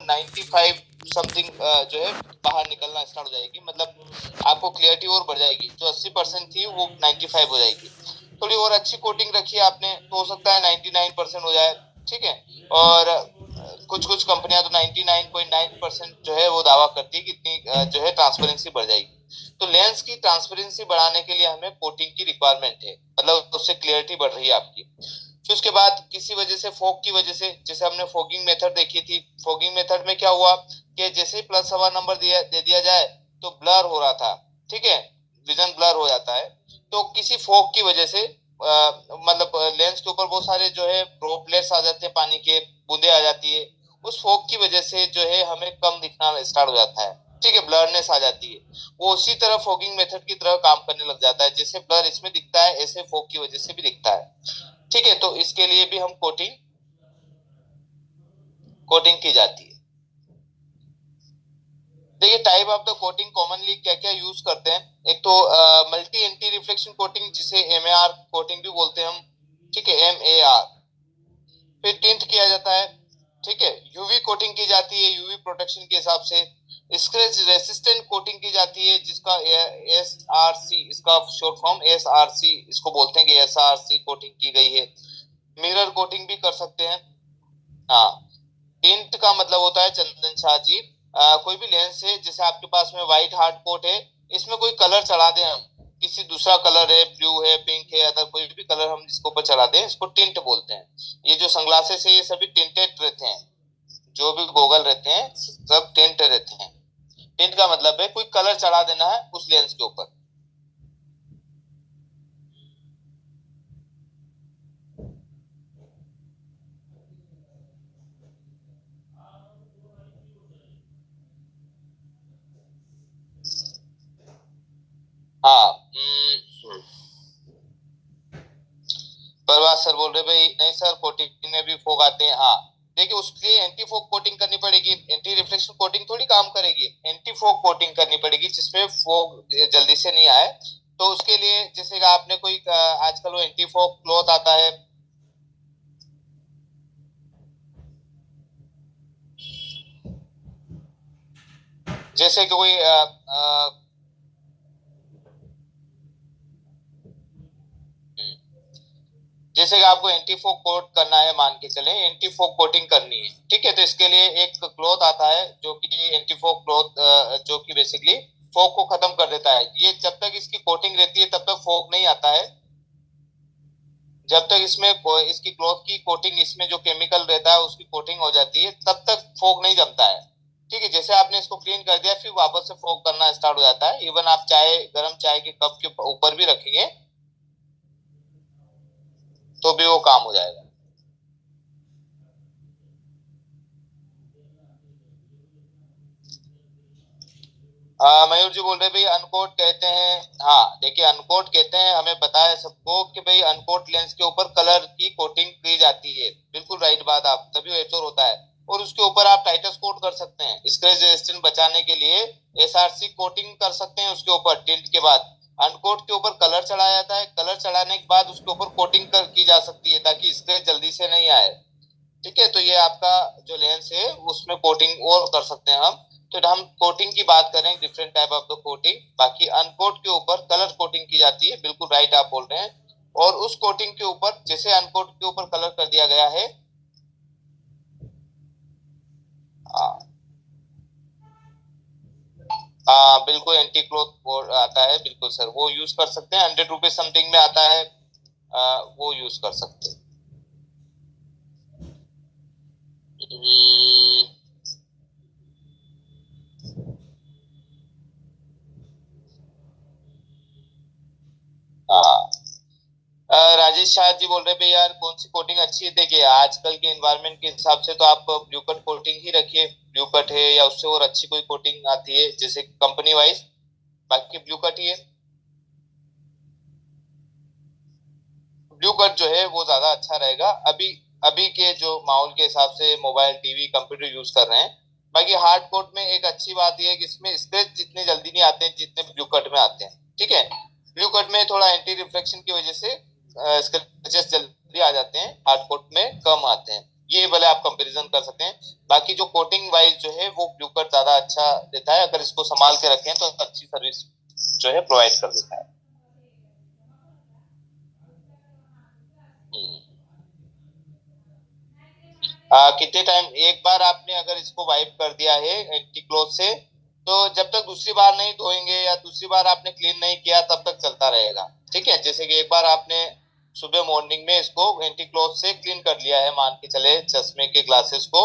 95 something जो है बाहर निकलना स्टार्ट हो जाएगी, मतलब आपको क्लियरिटी और बढ़ जाएगी। जो 80% थी वो 95 हो जाएगी। थोड़ी और अच्छी कोटिंग रखी आपने तो हो सकता है 99% हो जाए, ठीक है। और कुछ कुछ कंपनियां तो 99.9% जो है वो दावा करती है कि इतनी जो है ट्रांसपेरेंसी बढ़ जाएगी। तो लेंस की ट्रांसपेरेंसी बढ़ाने के लिए हमें कोटिंग की रिक्वायरमेंट है, मतलब उससे क्लियरिटी बढ़ रही है आपकी। फिर उसके बाद किसी वजह से फॉग की वजह से, जैसे हमने फॉगिंग मेथड देखी थी, फॉगिंग मेथड में क्या हुआ कि जैसे ही प्लस सवा नंबर दे दिया जाए तो ब्लर हो रहा था, ठीक है, विजन ब्लर हो जाता है। तो किसी फॉग की वजह से मतलब लेंस के ऊपर बहुत सारे जो है ड्रॉपलेट्स आ जाते हैं, पानी के बूंदे आ जाती है। उस फॉग की वजह से जो है हमें कम दिखना स्टार्ट हो जाता है, ठीक है, ब्लरनेस आ जाती है। वो उसी तरह फॉगिंग मेथड की तरह काम करने लग जाता है, जैसे ब्लर इसमें दिखता है ऐसे फॉग की वजह से भी दिखता है, ठीक है। तो इसके लिए भी हम कोटिंग कोटिंग की जाती है। देखिए type of the coating commonly क्या क्या यूज करते हैं। एक तो मल्टी एंटी रिफ्लेक्शन कोटिंग, जिसे एमएआर कोटिंग भी बोलते हैं हम, ठीक है, एमएआर। फिर टिंट किया जाता है, ठीक है। यूवी कोटिंग की जाती है यूवी प्रोटेक्शन के हिसाब से। स्क्रैच रेसिस्टेंट कोटिंग की जाती है, जिसका एसआरसी, इसका शॉर्ट फॉर्म एसआरसी इसको बोलते हैं कि एसआरसी कोटिंग की गई है। मिरर कोटिंग भी कर सकते हैं। हाँ, टिंट का मतलब होता है, चंदन शाह जी, कोई भी लेंस है, जैसे आपके पास में व्हाइट हार्ड कोट है, इसमें कोई कलर चढ़ा दें हम, किसी दूसरा कलर है, ब्लू है, पिंक है, अदर कोई भी कलर हम इसके ऊपर चढ़ा दें, इसको टिंट बोलते हैं। ये जो सनग्लासेस है ये सभी टिंटेड रहते हैं, जो भी गोगल रहते हैं सब टिंट रहते हैं। टिंट का मतलब है कोई कलर चढ़ा देना है उस लेंस के ऊपर। हाँ, प्रभास सर बोल रहे भाई, नहीं सर कोटिंग में भी फोग आते हैं। हाँ, देखिए उसके एंटी फोग कोटिंग करनी पड़ेगी, एंटी रिफ्लेक्शन कोटिंग थोड़ी काम करेगी, एंटी फोग कोटिंग करनी पड़ेगी जिसमें फोग जल्दी से नहीं आए। तो उसके लिए जैसे आपने कोई आजकल वो एंटी फोग क्लॉथ आता है, जैसे कि कोई जैसे कि आपको एंटी फोग कोट करना है, मान के चले एंटी फोग कोटिंग करनी है, ठीक है। तो इसके लिए एक क्लॉथ आता है जो कि एंटी फोग क्लॉथ, जो कि बेसिकली फोग को खत्म कर देता है। ये जब तक इसकी कोटिंग रहती है तब तक फोग नहीं आता है। जब तक इसमें इसकी क्लॉथ की कोटिंग, इसमें जो केमिकल रहता है उसकी कोटिंग हो जाती है, तब तक फोग नहीं जमता है, ठीक है। जैसे आपने इसको क्लीन कर दिया फिर वापस से फोग करना स्टार्ट हो जाता है। इवन आप चाय, गर्म चाय के कप के ऊपर भी रखेंगे तो भी वो काम हो जाएगा। मयूर जी बोल रहे भाई अनकोट कहते हैं। हाँ देखिए, अनकोट कहते हैं, हमें पता है सबको कि भाई अनकोट लेंस के ऊपर कलर की कोटिंग की जाती है, बिल्कुल राइट बात, आप तभी एचओर होता है। और उसके ऊपर आप टाइटस कोट कर सकते हैं स्क्रैच रेजिस्टेंट बचाने के लिए। एसआरसी कोटिंग कर सकते हैं उसके ऊपर टिल्ट के बाद। अनकोट के ऊपर कलर चढ़ाया जाता है, कलर चढ़ाने के बाद उसके ऊपर कोटिंग की जा सकती है ताकि स्क्रैच जल्दी से नहीं आए, ठीक है। तो ये आपका जो लेंस है उसमें कोटिंग और कर सकते हैं हम। तो हम कोटिंग की बात करें, different type of the coating, बाकी अनकोट के ऊपर कलर कोटिंग की जाती है, बिल्कुल राइट आप बोल रहे हैं। और उस कोटिंग के ऊपर जैसे अनकोट के ऊपर कलर कर दिया गया है, बिल्कुल एंटी क्लोथ आता है, बिल्कुल सर, वो यूज कर सकते हैं, 100 रुपीज समथिंग में आता है, वो यूज कर सकते हैं। हाँ, राजेश शाह जी बोल रहे हैं भाई यार कौन सी कोटिंग अच्छी है। देखिए आजकल के एनवायरनमेंट के हिसाब से तो आप ब्लू कट कोटिंग ही रखिए, ब्लू कट है या उससे और अच्छी कोई कोटिंग आती है जैसे कंपनी वाइज, बाकी ब्लू कट ही है। ब्लू कट जो है वो ज्यादा अच्छा रहेगा अभी, अभी के जो माहौल के हिसाब से मोबाइल टीवी कंप्यूटर यूज कर रहे हैं। बाकी हार्ड कोट में एक अच्छी बात यह है कि इसमें स्क्रैच जितने जल्दी नहीं आते हैं जितने ब्लू कट में आते हैं, ठीक है। ब्लू कट में थोड़ा एंटी रिफ्लेक्शन की वजह से स्क्रैचेस जल्दी आ जाते हैं, हार्ड कोट में कम आते हैं। ये वाले आप कंपैरिजन कर सकते हैं। बाकी जो कोटिंग वाइज जो है वो ब्लू कट ज्यादा अच्छा देता है, अगर इसको संभाल के रखें तो अच्छी सर्विस जो है प्रोवाइड कर देता है। कितने टाइम, एक बार आपने अगर इसको वाइप कर दिया है एंटी क्लोथ से, तो जब तक दूसरी बार नहीं धोएंगे या दूसरी बार आपने क्लीन नहीं किया तब तक चलता रहेगा। ठीक है, जैसे कि एक बार आपने सुबह मॉर्निंग में इसको एंटी क्लोथ से क्लीन कर लिया है, मान के चले चश्मे के ग्लासेस को,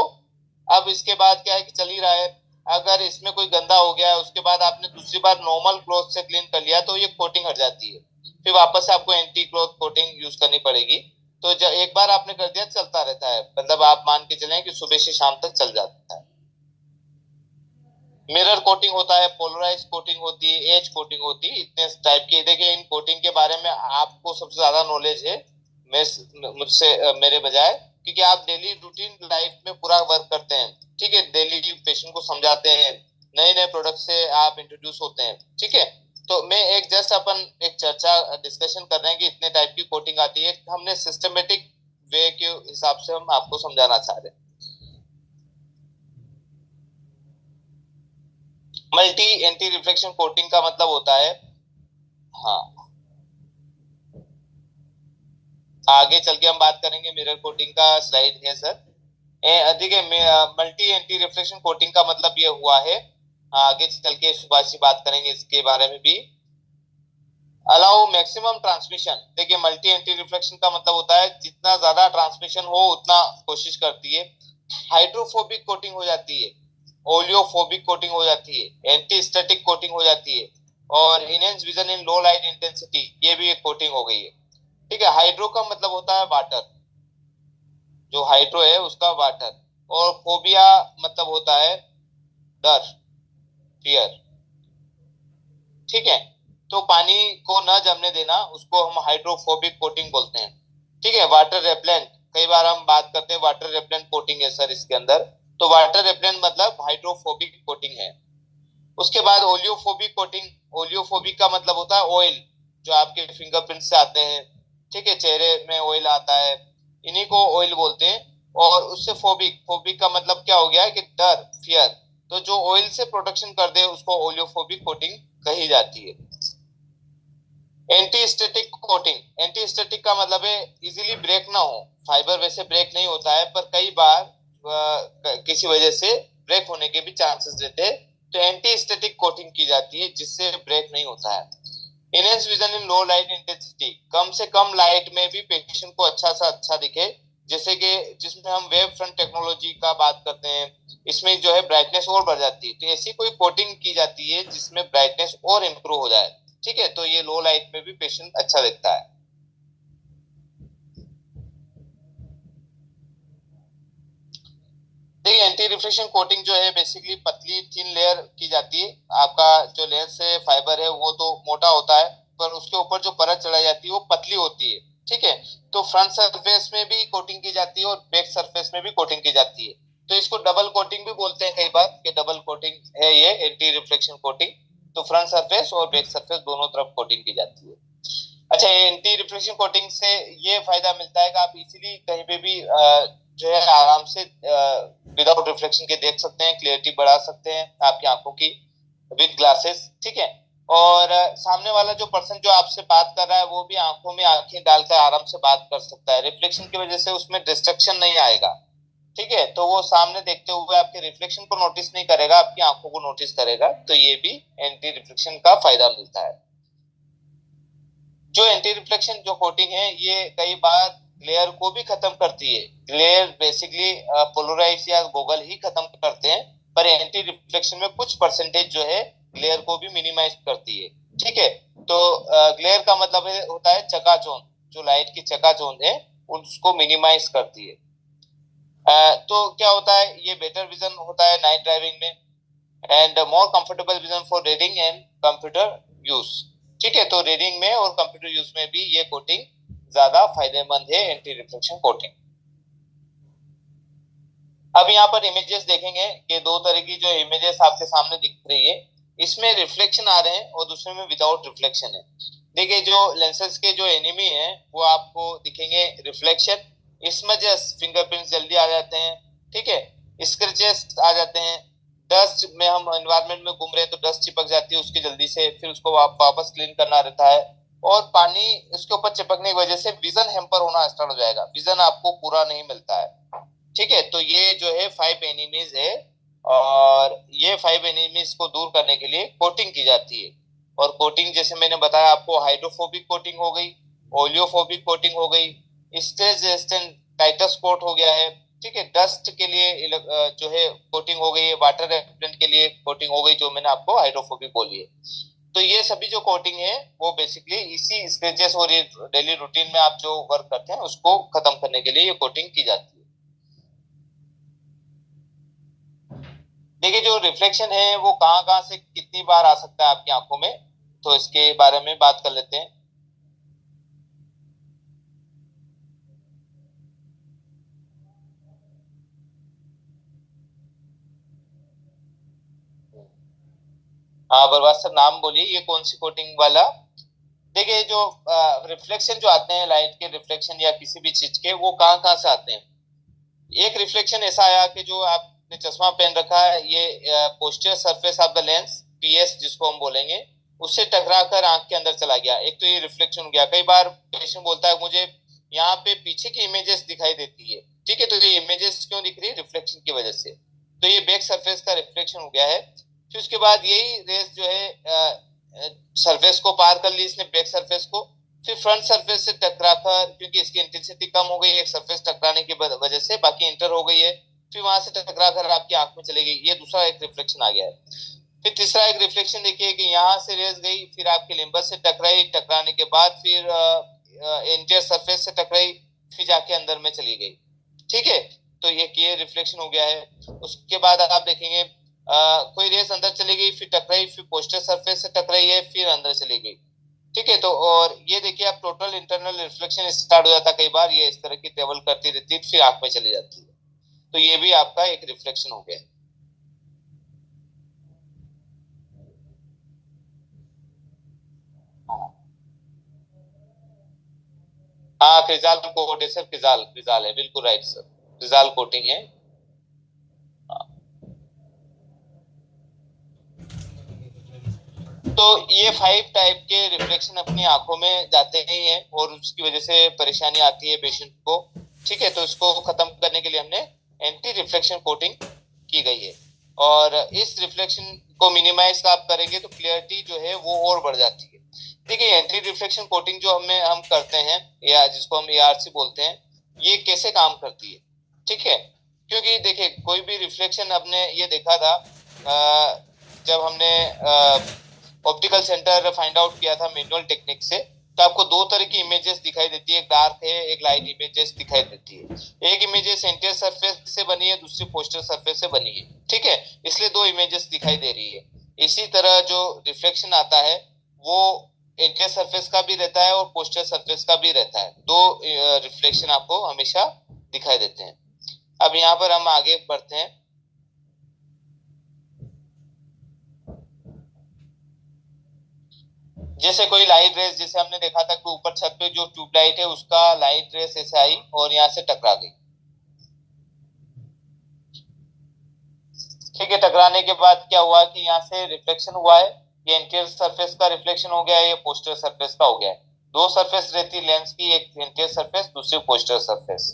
अब इसके बाद क्या है कि चल ही रहा है, अगर इसमें कोई गंदा हो गया है उसके बाद आपने दूसरी बार नॉर्मल क्लोथ से क्लीन कर लिया तो ये कोटिंग हट जाती है, फिर वापस से आपको एंटी क्लोथ कोटिंग यूज करनी पड़ेगी। तो जब एक बार आपने कर दिया चलता रहता है, मतलब आप मान के चलें कि सुबह से शाम तक चल जाता है। मिरर कोटिंग होता है, पोलराइज कोटिंग होती है, एज कोटिंग होती है, इतने टाइप की। देखिए इन कोटिंग के बारे में आपको सबसे ज्यादा नॉलेज है मुझसे मेरे बजाय, क्योंकि आप डेली रूटीन लाइफ में पूरा वर्क करते हैं। ठीक है, डेली पेशेंट को समझाते हैं, नए नए प्रोडक्ट से आप इंट्रोड्यूस होते हैं। ठीक है, तो मैं एक जस्ट अपन एक चर्चा डिस्कशन कर रहे हैं कि इतने टाइप की कोटिंग आती है, हमने सिस्टमेटिक वे के हिसाब से हम आपको समझाना चाह रहे हैं। मल्टी एंटी रिफ्लेक्शन कोटिंग का मतलब होता है, हाँ आगे चल के हम बात करेंगे, मिरर कोटिंग का स्लाइड है सर। ठीक है, मल्टी एंटी रिफ्लेक्शन कोटिंग का मतलब ये हुआ है, आगे चल के सुभाष जी बात करेंगे इसके बारे में भी। अलाउ मैक्सिमम ट्रांसमिशन, देखिए मल्टी एंटी रिफ्लेक्शन का मतलब होता है जितना ज्यादा ट्रांसमिशन हो उतना कोशिश करती है। हाइड्रोफोबिक कोटिंग हो जाती है, ओलियोफोबिक कोटिंग हो जाती है, एंटी स्टैटिक कोटिंग हो जाती है, और enhance vision in low light intensity, ये भी एक कोटिंग हो गई है। ठीक है, हाइड्रो का मतलब होता है वाटर, जो हाइड्रो है उसका वाटर, और फोबिया मतलब होता है डर, फियर। ठीक है, तो पानी को न जमने देना उसको हम हाइड्रोफोबिक कोटिंग बोलते हैं। ठीक है, वाटर रेपलेंट, कई बार हम बात करते हैं वाटर रेपलेंट कोटिंग है सर इसके अंदर, तो वाटर रेपलेंट मतलब हाइड्रोफोबिक कोटिंग है। उसके बाद ओलियोफोबिक कोटिंग, ओलियोफोबिक का मतलब होता है ऑयल, जो आपके फिंगरप्रिंट से आते हैं। ठीक है, चेहरे में ऑयल आता है, इन्हीं को ऑयल बोलते हैं। और उससे फोबिक, फोबिक का मतलब क्या हो गया कि डर, फियर, तो जो ऑयल से प्रोटेक्शन कर दे उसको ओलियोफोबिक कोटिंग कही जाती है। Anti static coating, anti static का मतलब है इजीली ब्रेक ना हो, फाइबर वैसे ब्रेक नहीं होता है पर कई बार किसी वजह से ब्रेक होने के भी चांसेस रहते हैं, तो एंटी स्टैटिक कोटिंग की जाती है जिससे ब्रेक नहीं होता है। Enhance vision in low light intensity, कम से कम लाइट में भी पेशेंट को अच्छा सा अच्छा दिखे, जैसे कि जिसमें हम वेव फ्रंट टेक्नोलॉजी का बात करते हैं, इसमें जो है ब्राइटनेस और बढ़ जाती है, तो ऐसी कोई कोटिंग की जाती है जिसमें ब्राइटनेस और इम्प्रूव हो जाए। ठीक है, तो ये लो लाइट में भी पेशेंट अच्छा दिखता है। देखिए एंटी रिफ्लेक्शन कोटिंग जो है बेसिकली पतली थिन लेयर की जाती है, आपका जो लेयर से फाइबर है वो तो मोटा होता है, पर उसके ऊपर जो परत चढ़ाई जाती है वो पतली होती है। ठीक है, तो फ्रंट सरफेस में भी कोटिंग की जाती है और बैक सरफेस में भी कोटिंग की जाती है, तो इसको डबल कोटिंग भी बोलते हैं कई बार, कि डबल कोटिंग है ये एंटी रिफ्लेक्शन कोटिंग। तो फ्रंट सरफेस और बैक सरफेस दोनों तरफ कोटिंग की जाती है। अच्छा, एंटी रिफ्लेक्शन कोटिंग से ये फायदा मिलता है कि आप इजीली कहीं पे भी जो है आराम से विदाउट रिफ्लेक्शन के देख सकते हैं, क्लियरिटी बढ़ा सकते हैं आपकी आंखों की विद ग्लासेस। ठीक है, और सामने वाला जो पर्सन जो आपसे बात कर रहा है वो भी आंखों में आंखें डालकर आराम से बात कर सकता है, रिफ्लेक्शन की वजह से उसमें डिस्ट्रक्शन नहीं आएगा। ठीक है, तो वो सामने देखते हुए आपके रिफ्लेक्शन को नोटिस नहीं करेगा, आपकी आंखों को नोटिस करेगा, तो ये भी एंटी रिफ्लेक्शन का फायदा मिलता है। जो एंटी रिफ्लेक्शन जो कोटिंग है ये कई बार ग्लेयर को भी खत्म करती है, ग्लेयर बेसिकली पोलराइज या गोगल ही खत्म करते हैं, पर एंटी रिफ्लेक्शन में कुछ परसेंटेज जो है ग्लेयर को भी मिनिमाइज करती है। ठीक है, तो ग्लेयर का मतलब है होता है चकाचौंध, जो लाइट की चकाचौंध है उसको मिनिमाइज करती है। तो क्या होता है, ये बेटर विजन होता है नाइट ड्राइविंग में, and more comfortable vision for reading and computer use. ठीक है, तो रीडिंग में और कंप्यूटर यूज में भी ये कोटिंग ज्यादा फायदेमंद है, एंटी रिफ्लेक्शन कोटिंग। अब यहाँ पर इमेजेस देखेंगे कि दो तरह की जो इमेजेस आपके सामने दिख रही है, इसमें रिफ्लेक्शन आ रहे हैं और दूसरे में विदाउट रिफ्लेक्शन है। देखिए जो लेंसेज के जो एनिमी है वो आपको दिखेंगे रिफ्लेक्शन, स्मजेस फिंगरप्रिंट्स जल्दी आ जाते हैं, ठीक है, स्क्रैचेस आ जाते हैं, डस्ट में हम एनवायरनमेंट में घूम रहे हैं तो डस्ट चिपक जाती है उसकी जल्दी से, फिर उसको वापस क्लीन करना रहता है, और पानी उसके ऊपर चिपकने की वजह से विजन हैम्पर होना स्टार्ट हो जाएगा, विजन आपको पूरा नहीं मिलता है, ठीक है। तो ये जो है 5 एनिमीज है, और ये 5 एनिमीज को दूर करने के लिए कोटिंग की जाती है। और कोटिंग जैसे मैंने बताया आपको, हाइड्रोफोबिक कोटिंग हो गई, ओलियोफोबिक कोटिंग हो गई, स्ट्रेस रेजिस्टेंट टाइटस कोट हो गया है, ठीक है, डस्ट के लिए जो है कोटिंग हो गई है, वाटर रेपेलेंट के लिए कोटिंग हो गई जो मैंने आपको हाइड्रोफोबिक बोली है। तो ये सभी जो कोटिंग है वो बेसिकली इसी स्क्रैचेस और डेली रूटीन में आप जो वर्क करते हैं उसको खत्म करने के लिए ये कोटिंग की जाती है। देखिए जो रिफ्लेक्शन है वो कहाँ कहाँ से कितनी बार आ सकता है आपकी आंखों में, तो इसके बारे में बात कर लेते हैं। हाँ बरबाद सर, नाम बोलिए, ये कौन सी कोटिंग वाला? देखिए जो रिफ्लेक्शन जो आते हैं, लाइट के रिफ्लेक्शन या किसी भी चीज के, वो कहाँ कहाँ से आते हैं। एक रिफ्लेक्शन ऐसा आया कि जो आपने चश्मा पहन रखा है, ये poster surface of the lens, PS जिसको हम बोलेंगे, उससे टकरा कर आंख के अंदर चला गया, एक तो ये रिफ्लेक्शन हो गया। कई बार पेशेंट बोलता है मुझे यहाँ पे पीछे की इमेजेस दिखाई देती है, ठीक है, तो ये इमेजेस क्यों दिख रही है? रिफ्लेक्शन की वजह से। तो ये बैक सरफेस का रिफ्लेक्शन हो गया है। फिर उसके बाद यही रेस जो है सरफेस को पार कर ली इसने, बैक सरफेस को, फिर फ्रंट सरफेस से टकराकर, क्योंकि इसकी इंटेंसिटी कम हो गई एक सरफेस टकराने की वजह से, बाकी इंटर हो गई है, फिर वहां से टकराकर आपकी आंख में चली गई, ये दूसरा एक रिफ्लेक्शन आ गया है। फिर तीसरा एक रिफ्लेक्शन देखिए कि यहाँ से रेस गई, फिर आपके लिम्बस से टकराई, टकराने के बाद फिर इंटीरियर सरफेस से टकराई, फिर जाके अंदर में चली गई, ठीक है। तो ये रिफ्लेक्शन हो गया है। उसके बाद आप देखेंगे कोई रेस अंदर चली गई, फिर टकराई, फिर पोस्टर सरफेस से टकराई है, फिर अंदर चली गई, ठीक है। तो और ये देखिए आप टोटल इंटरनल रिफ्लेक्शन स्टार्ट हो जाता है, कई बार ये इस तरह की ट्रेवल करती रहती है, फिर आंख में चली जाती है, तो ये भी आपका एक रिफ्लेक्शन हो गया। हाँ क्रिजाल कोट है सर, क्रिजाल क्रिजाल है, बिल्कुल राइट सर, क्रिजाल कोटिंग है। तो ये 5 टाइप के रिफ्लेक्शन अपनी आंखों में जाते ही हैं और उसकी वजह से परेशानी आती है पेशेंट को, ठीक है। तो इसको खत्म करने के लिए हमने एंटी रिफ्लेक्शन कोटिंग की गई है, और इस रिफ्लेक्शन को मिनिमाइज आप करेंगे तो क्लियरिटी जो है वो और बढ़ जाती है। देखिए एंटी रिफ्लेक्शन कोटिंग जो हम करते हैं, या जिसको हम एआरसी बोलते हैं, ये कैसे काम करती है, ठीक है। क्योंकि देखिए कोई भी रिफ्लेक्शन हमने ये देखा था जब हमने ऑप्टिकल सेंटर फाइंड आउट किया था मैनुअल टेक्निक से, तो आपको दो तरह की इमेजेस दिखाई देती है, एक डार्क है एक लाइट इमेजेस दिखाई देती है। एक इमेजेस एंटीरियर सरफेस से बनी है, दूसरी पोस्टर सरफेस से बनी है, ठीक है, इसलिए दो इमेजेस दिखाई दे रही है। इसी तरह जो रिफ्लेक्शन आता है वो एंटीरियर सरफेस का भी रहता है और पोस्टर सरफेस का भी रहता है, दो रिफ्लेक्शन आपको हमेशा दिखाई देते हैं। अब यहाँ पर हम आगे बढ़ते हैं। जैसे कोई लाइट रेस, जैसे हमने देखा था कि ऊपर छत पे जो ट्यूबलाइट है उसका लाइट रेस ऐसे आई और यहाँ से टकरा गई, ठीक है। टकराने के बाद क्या हुआ कि यहाँ से रिफ्लेक्शन हुआ है, ये इंटीरियर सरफेस का रिफ्लेक्शन हो गया है, ये पोस्टर सरफेस का हो गया है। दो सरफेस रहती है लेंस की, एक इंटीरियर सरफेस दूसरी पोस्टर सरफेस,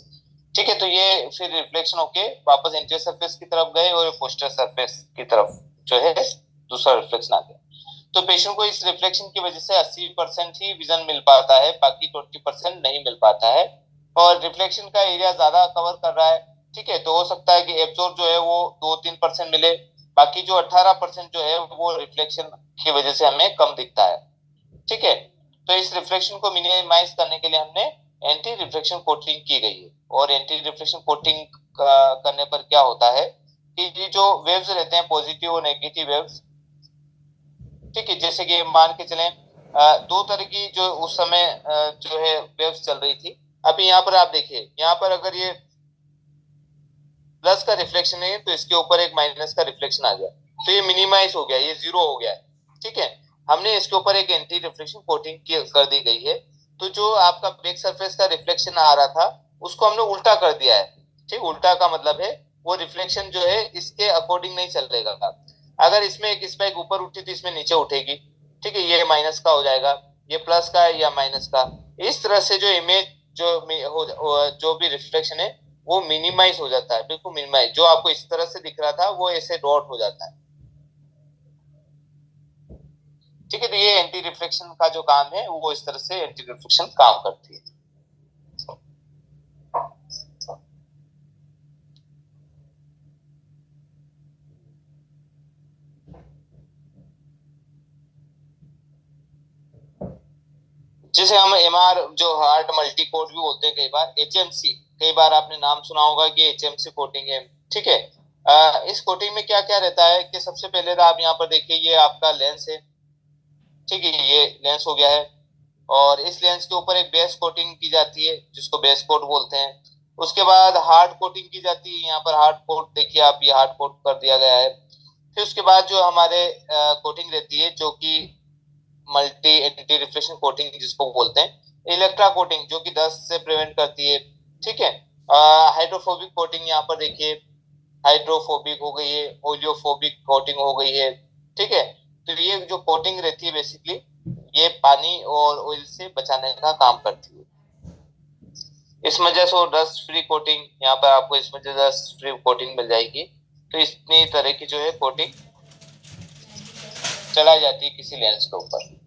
ठीक है। तो ये फिर रिफ्लेक्शन होके वापस इंटीरियर सरफेस की तरफ गए और पोस्टर सरफेस की तरफ जो है दूसरा रिफ्लेक्शन आ गया। तो पेशेंट को इस रिफ्लेक्शन की वजह से 80% ही विजन मिल पाता है, बाकी 20% नहीं मिल पाता है, और रिफ्लेक्शन का एरिया ज्यादा कवर कर रहा है, ठीक है। तो हो सकता है कि एब्जॉर्ब जो है वो 2-3% मिले, बाकी जो 18% जो है वो रिफ्लेक्शन की वजह से हमें कम दिखता है, ठीक है। तो इस रिफ्लेक्शन को मिनिमाइज करने के लिए हमने एंटी रिफ्लेक्शन कोटिंग की गई है। और एंटी रिफ्लेक्शन कोटिंग करने पर क्या होता है कि ये जो वेव्स रहते हैं, पॉजिटिव और नेगेटिव वेव्स, ठीक है, जैसे कि मान के चलें दो तरह की जो उस समय जो है वेव्स चल रही थी। अभी यहाँ पर आप देखिए, यहाँ पर अगर ये प्लस का रिफ्लेक्शन है तो इसके ऊपर एक माइनस का रिफ्लेक्शन आ गया, तो ये मिनिमाइज हो गया, ये जीरो हो गया है, ठीक है। हमने इसके ऊपर एक एंटी रिफ्लेक्शन कोटिंग कर दी गई है। तो जो आपका बैक सरफेस का रिफ्लेक्शन आ रहा था उसको हमने उल्टा कर दिया है। ठीक, उल्टा का मतलब है वो रिफ्लेक्शन जो है इसके अकॉर्डिंग नहीं चलेगा। अगर इसमें एक स्पाइक ऊपर उठी तो इसमें नीचे उठेगी। ठीक है, ये माइनस का हो जाएगा, ये प्लस का है या माइनस का। इस तरह से जो इमेज जो भी रिफ्लेक्शन है वो मिनिमाइज हो जाता है, बिल्कुल मिनिमाइज। जो आपको इस तरह से दिख रहा था वो ऐसे डॉट हो जाता है। ठीक है, तो ये एंटी रिफ्लेक्शन का जो काम है वो इस तरह से एंटी रिफ्लेक्शन काम करती है। जैसे हम एमआर जो हार्ड मल्टी कोट भी बोलते हैं, कई बार एचएमसी, कई बार आपने नाम सुना होगा कि एचएमसी कोटिंग है। ठीक है, इस कोटिंग में क्या क्या रहता है कि सबसे पहले तो आप यहाँ पर देखिए ये आपका लेंस है। ठीक है, ये लेंस हो गया है और इस लेंस के ऊपर एक बेस कोटिंग की जाती है जिसको बेस कोट बोलते हैं। उसके बाद हार्ड कोटिंग की जाती है, यहाँ पर हार्ड कोट देखिए आप, ये हार्ड कोट कर दिया गया है। फिर उसके बाद जो हमारे कोटिंग रहती है जो कि मल्टी एंटी रिफ्लेक्शन कोटिंग जिसको बोलते हैं, इलेक्ट्रा कोटिंग जो कि डस्ट से प्रिवेंट करती है। ठीक है, हाइड्रोफोबिक कोटिंग यहाँ पर देखिए, हाइड्रोफोबिक हो गई है, ओलियोफोबिक कोटिंग हो गई है। ठीक है, तो ये जो कोटिंग रहती है बेसिकली ये पानी और ऑयल से बचाने का काम करती है। इस वजह से डस्ट फ्री कोटिंग, यहाँ पर आपको इस वजह डस्ट फ्री कोटिंग मिल जाएगी। तो इतनी तरह की जो है कोटिंग चलाई जाती है किसी लेंस के ऊपर।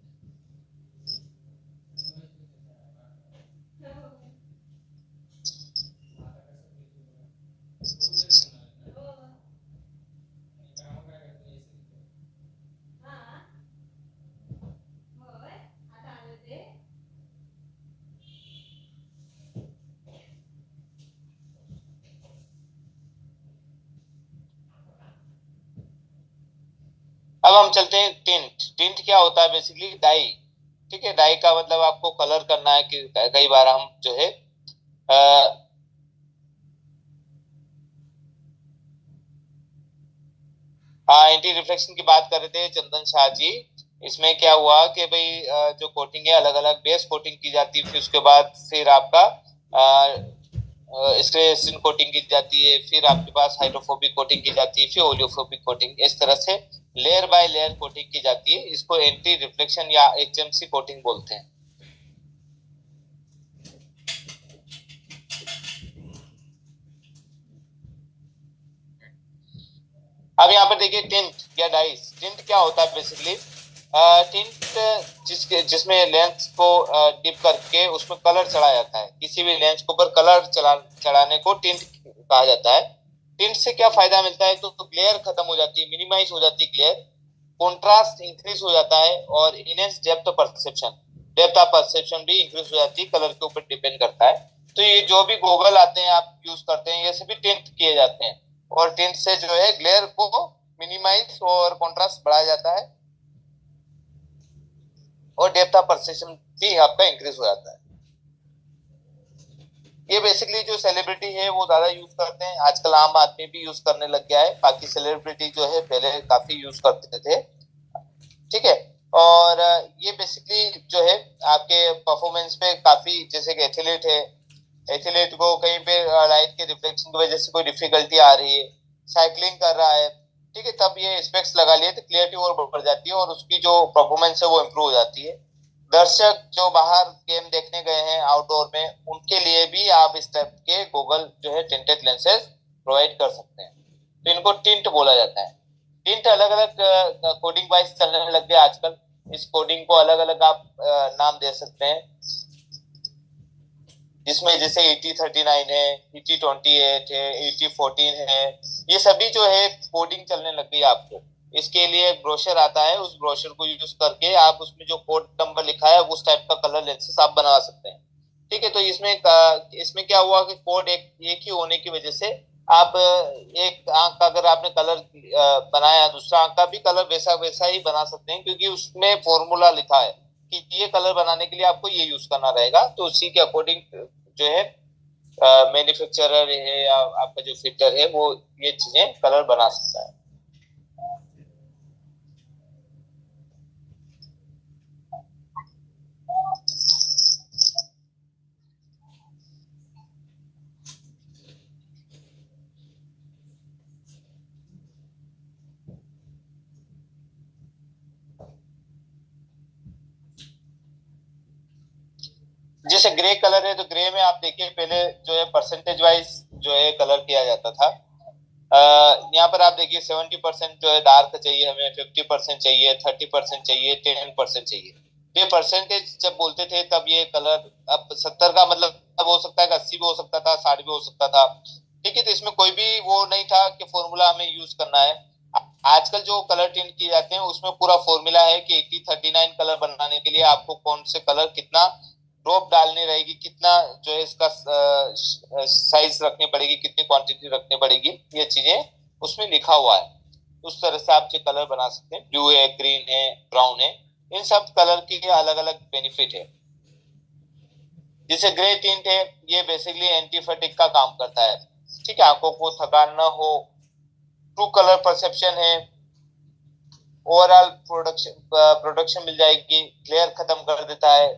अब हम चलते हैं टिंट। टिंट क्या होता है? Basically dye. ठीक है, डाई का मतलब आपको कलर करना है कि कई बार हम जो है एंटी रिफ्लेक्शन की बात कर रहे थे चंदन शाह जी। इसमें क्या हुआ कि भाई जो कोटिंग है अलग अलग बेस कोटिंग की जाती है, फिर उसके बाद फिर आपका स्क्रेसिन कोटिंग की जाती है, फिर आपके पास हाइड्रोफोबिक कोटिंग की जाती है, फिर ओलियोफोबिक कोटिंग, इस तरह से लेयर बाय लेयर कोटिंग की जाती है। इसको एंटी रिफ्लेक्शन या एचएमसी कोटिंग बोलते हैं। अब यहाँ पर देखिए टिंट या डाइस। टिंट क्या होता है? बेसिकली टिंट जिसमें लेंस को डिप करके उसमें कलर चढ़ाया जाता है। किसी भी लेंस के ऊपर कलर चढ़ाने को टिंट कहा जाता है। टिंट से क्या फायदा मिलता है? तो ग्लेयर खत्म हो जाती है, मिनिमाइज हो जाती है ग्लेयर, कॉन्ट्रास्ट इंक्रीज हो जाता है और इनहेंस डेप्थ ऑफ परसेप्शन भी इंक्रीज हो जाती है, कलर के ऊपर डिपेंड करता है। तो ये जो भी गॉगल आते हैं आप यूज करते हैं ये सभी टिंट किए जाते हैं और टिंट से जो है ग्लेयर को मिनिमाइज और कॉन्ट्रास्ट बढ़ाया जाता है और डेप्थ ऑफ परसेप्शन भी आपका इंक्रीज हो जाता है। ये बेसिकली जो सेलिब्रिटी है वो ज्यादा यूज करते हैं आजकल, आम आदमी भी यूज करने लग गया है, बाकी सेलिब्रिटी जो है पहले काफी यूज करते थे। ठीक है, और ये बेसिकली जो है आपके परफॉर्मेंस पे काफी, जैसे कि एथलीट है, एथलीट को कहीं पे लाइट के रिफ्लेक्शन की वजह से कोई डिफिकल्टी आ रही है, साइकिलिंग कर रहा है, ठीक है, तब ये स्पेक्स लगा लिए तो क्लियरिटी और बढ़ जाती है और उसकी जो परफॉर्मेंस है वो इम्प्रूव हो जाती है। दर्शक जो बाहर गेम देखने गए हैं आउटडोर में उनके लिए भी आप इस टाइप के गूगल जो है टिंटेड लेंसेज प्रोवाइड कर सकते हैं। तो इनको टिंट बोला जाता है। टिंट अलग अलग कोडिंग वाइज चलने लग गया आजकल। इस कोडिंग को अलग अलग आप नाम दे सकते हैं, जिसमें जैसे ET39 है, ET28 है, ET14 है, ये सभी जो है कोडिंग चलने लग गई आपको। इसके लिए एक ब्रोशर आता है, उस ब्रोशर को यूज करके आप उसमें जो कोड नंबर लिखा है उस टाइप का कलर लेंसेस आप बना सकते हैं। ठीक है, तो इसमें क्या हुआ कि कोड एक ही होने की वजह से आप एक आंख का अगर आपने कलर बनाया, दूसरा आंख का भी कलर वैसा वैसा ही बना सकते हैं क्योंकि उसमें फॉर्मूला लिखा है कि ये कलर बनाने के लिए आपको ये यूज करना रहेगा, तो उसी के अकॉर्डिंग जो है मैन्युफैक्चरर है या आपका जो फिटर है वो ये चीजें कलर बना सकता है। जैसे ग्रे कलर है तो ग्रे में आप देखिए पहले जो है परसेंटेज वाइज जो है कलर किया जाता था। यहाँ पर आप देखिए 70% जो है डार्क चाहिए हमें, 50% चाहिए, 30% चाहिए, 10% चाहिए। ये परसेंटेज जब बोलते थे तब ये कलर, अब 70 का मतलब अब हो सकता है कि 80 भी हो सकता था, 60 भी हो सकता था। ठीक है, तो इसमें कोई भी वो नहीं था कि फॉर्मूला हमें यूज करना है। आजकल जो कलर टिंट किए जाते हैं उसमें पूरा फॉर्मूला है कि 8039 कलर बनाने के लिए आपको कौन से कलर कितना ड्रॉप डालनी रहेगी, कितना जो है इसका साइज रखनी पड़ेगी, कितनी क्वांटिटी रखनी पड़ेगी, ये चीजें उसमें लिखा हुआ है। उस तरह से आप जो कलर बना सकते हैं, ब्लू है, ग्रीन है, ब्राउन है, इन सब कलर के अलग अलग बेनिफिट है। जैसे ग्रे टिंट है, ये बेसिकली एंटी फटीग का काम करता है। ठीक है, आंखों को थकान ना हो, ट्रू कलर परसेप्शन है, ओवरऑल प्रोडक्शन मिल जाएगी, ग्लेयर खत्म कर देता है,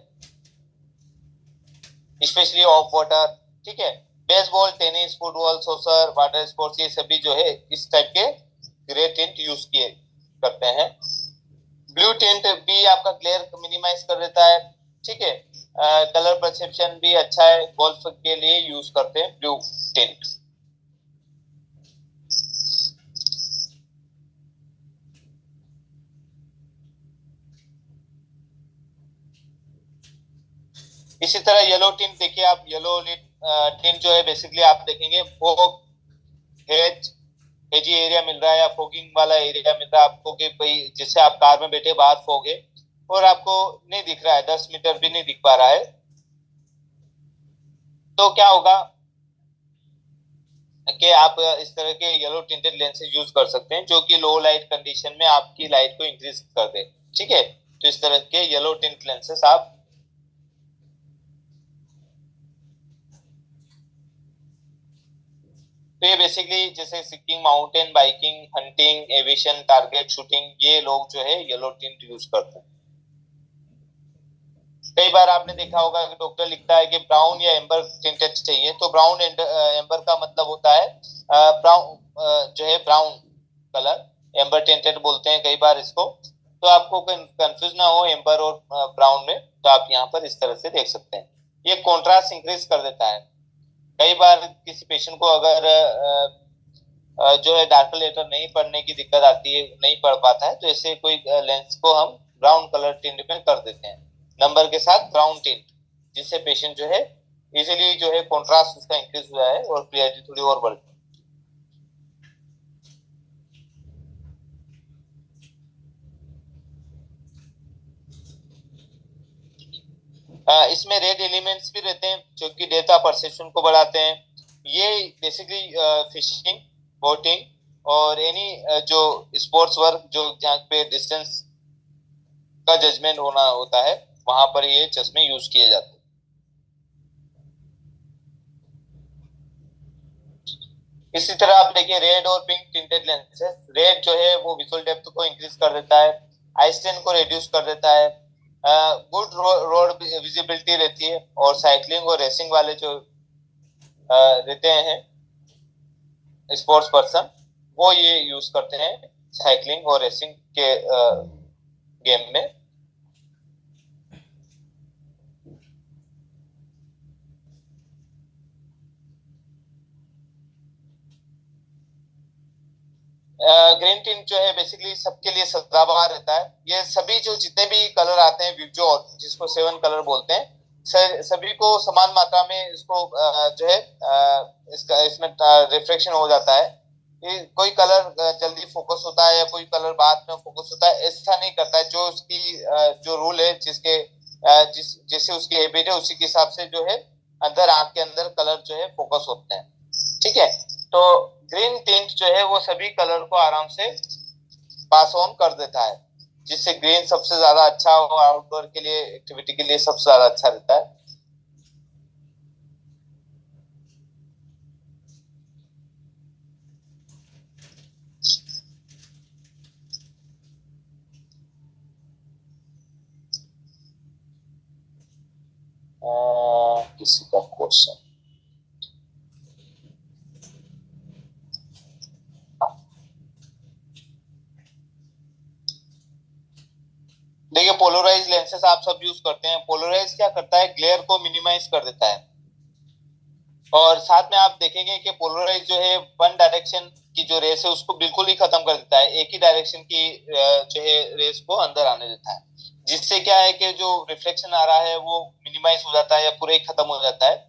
स्पेशली ऑफ वाटर। ठीक है, baseball, tennis, football, soccer, water sports, ये सभी जो है इस टाइप के ग्रे टिंट यूज किए करते हैं। ब्लू टिंट भी आपका ग्लेयर मिनिमाइज कर देता है। ठीक है, कलर परसेप्शन भी अच्छा है, गोल्फ के लिए यूज करते हैं ब्लू टिंट। इसी तरह येलो टिंट देखिए आप, येलो टिंट जो है बेसिकली आप देखेंगे वो हेज हेजी एरिया मिल रहा है या फोगिंग वाला एरिया मिल रहा है आपको, कि भाई जैसे आप कार में बैठे बाहर फोग है और आपको नहीं दिख रहा है, 10 मीटर भी नहीं दिख पा रहा है, तो क्या होगा कि आप इस तरह के येलो टिंटेड लेंसेज यूज कर सकते हैं जो कि लो लाइट कंडीशन में आपकी लाइट को इंक्रीज कर दे। ठीक है, तो इस तरह के येलो टिंट लेंसेज आप, तो ये बेसिकली जैसे seeking, mountain biking, hunting, aviation, target shooting, ये लोग जो है येलो टिंट यूज करते हैं। कई बार आपने देखा होगा कि डॉक्टर लिखता है कि ब्राउन या एम्बर टिंटेड चाहिए, तो ब्राउन एम्बर का मतलब होता है ब्राउन जो है ब्राउन कलर, एम्बर टिंटेड बोलते हैं कई बार इसको। तो आपको कंफ्यूज ना हो एम्बर और ब्राउन में, तो आप यहाँ पर इस तरह से देख सकते हैं। ये कॉन्ट्रास्ट इंक्रीज कर देता है। कई बार किसी पेशेंट को अगर जो है डार्क लेटर नहीं पढ़ने की दिक्कत आती है, नहीं पढ़ पाता है, तो ऐसे कोई लेंस को हम ब्राउन कलर टिंट में कर देते हैं, नंबर के साथ ब्राउन टिंट, जिससे पेशेंट जो है इजीली जो है कॉन्ट्रास्ट उसका इंक्रीज हुआ है और क्लियरिटी थोड़ी और बढ़। इसमें रेड एलिमेंट्स भी रहते हैं जो कि डेप्थ ऑफ परसेप्शन को बढ़ाते हैं। ये बेसिकली फिशिंग, बोटिंग और एनी जो स्पोर्ट्स वर्क जो जहाँ पे डिस्टेंस का जजमेंट होना होता है, वहां पर ये चश्मे यूज किए जाते हैं। इसी तरह आप देखिए रेड और पिंक टिंटेड लेंसेज। रेड जो है वो विजुअल डेप्थ को इंक्रीज कर देता है, आई स्ट्रेन को रिड्यूस कर देता है, गुड रोड विजिबिलिटी रहती है, और साइकिलिंग और रेसिंग वाले जो रहते हैं स्पोर्ट्स पर्सन, वो ये यूज करते हैं साइकिलिंग और रेसिंग के गेम में। ग्रीन टिंट जो है बेसिकली सबके लिए सदाबहार रहता है। ये सभी जो जितने भी कलर आते हैं जो जिसको 7 कलर बोलते हैं, सभी को समान मात्रा में इसको जो है इसका इसमें रिफ्लेक्शन हो जाता है। कोई कलर जल्दी फोकस होता है या कोई कलर बाद में फोकस होता है, ऐसा नहीं करता है। जो उसकी जो रूल है, जिसके जैसे उसकी हैबिट है उसी के हिसाब से जो है अंदर आंख के अंदर कलर जो है फोकस होते हैं। ठीक है, तो ग्रीन टिंट जो है वो सभी कलर को आराम से पास ऑन कर देता है, जिससे ग्रीन सबसे ज्यादा अच्छा हो, आउटडोर के लिए एक्टिविटी के लिए सबसे ज्यादा अच्छा रहता है। किसी का क्वेश्चन? देखिए पोलराइज लेंसेज आप सब यूज करते हैं। पोलराइज क्या करता है, ग्लेयर को मिनिमाइज कर देता है, और साथ में आप देखेंगे कि पोलराइज जो है वन डायरेक्शन की जो रेस है उसको बिल्कुल ही खत्म कर देता है, एक ही डायरेक्शन की जो है रेस को अंदर आने देता है, जिससे क्या है कि जो रिफ्लेक्शन आ रहा है वो मिनिमाइज हो जाता है या पूरा ही खत्म हो जाता है।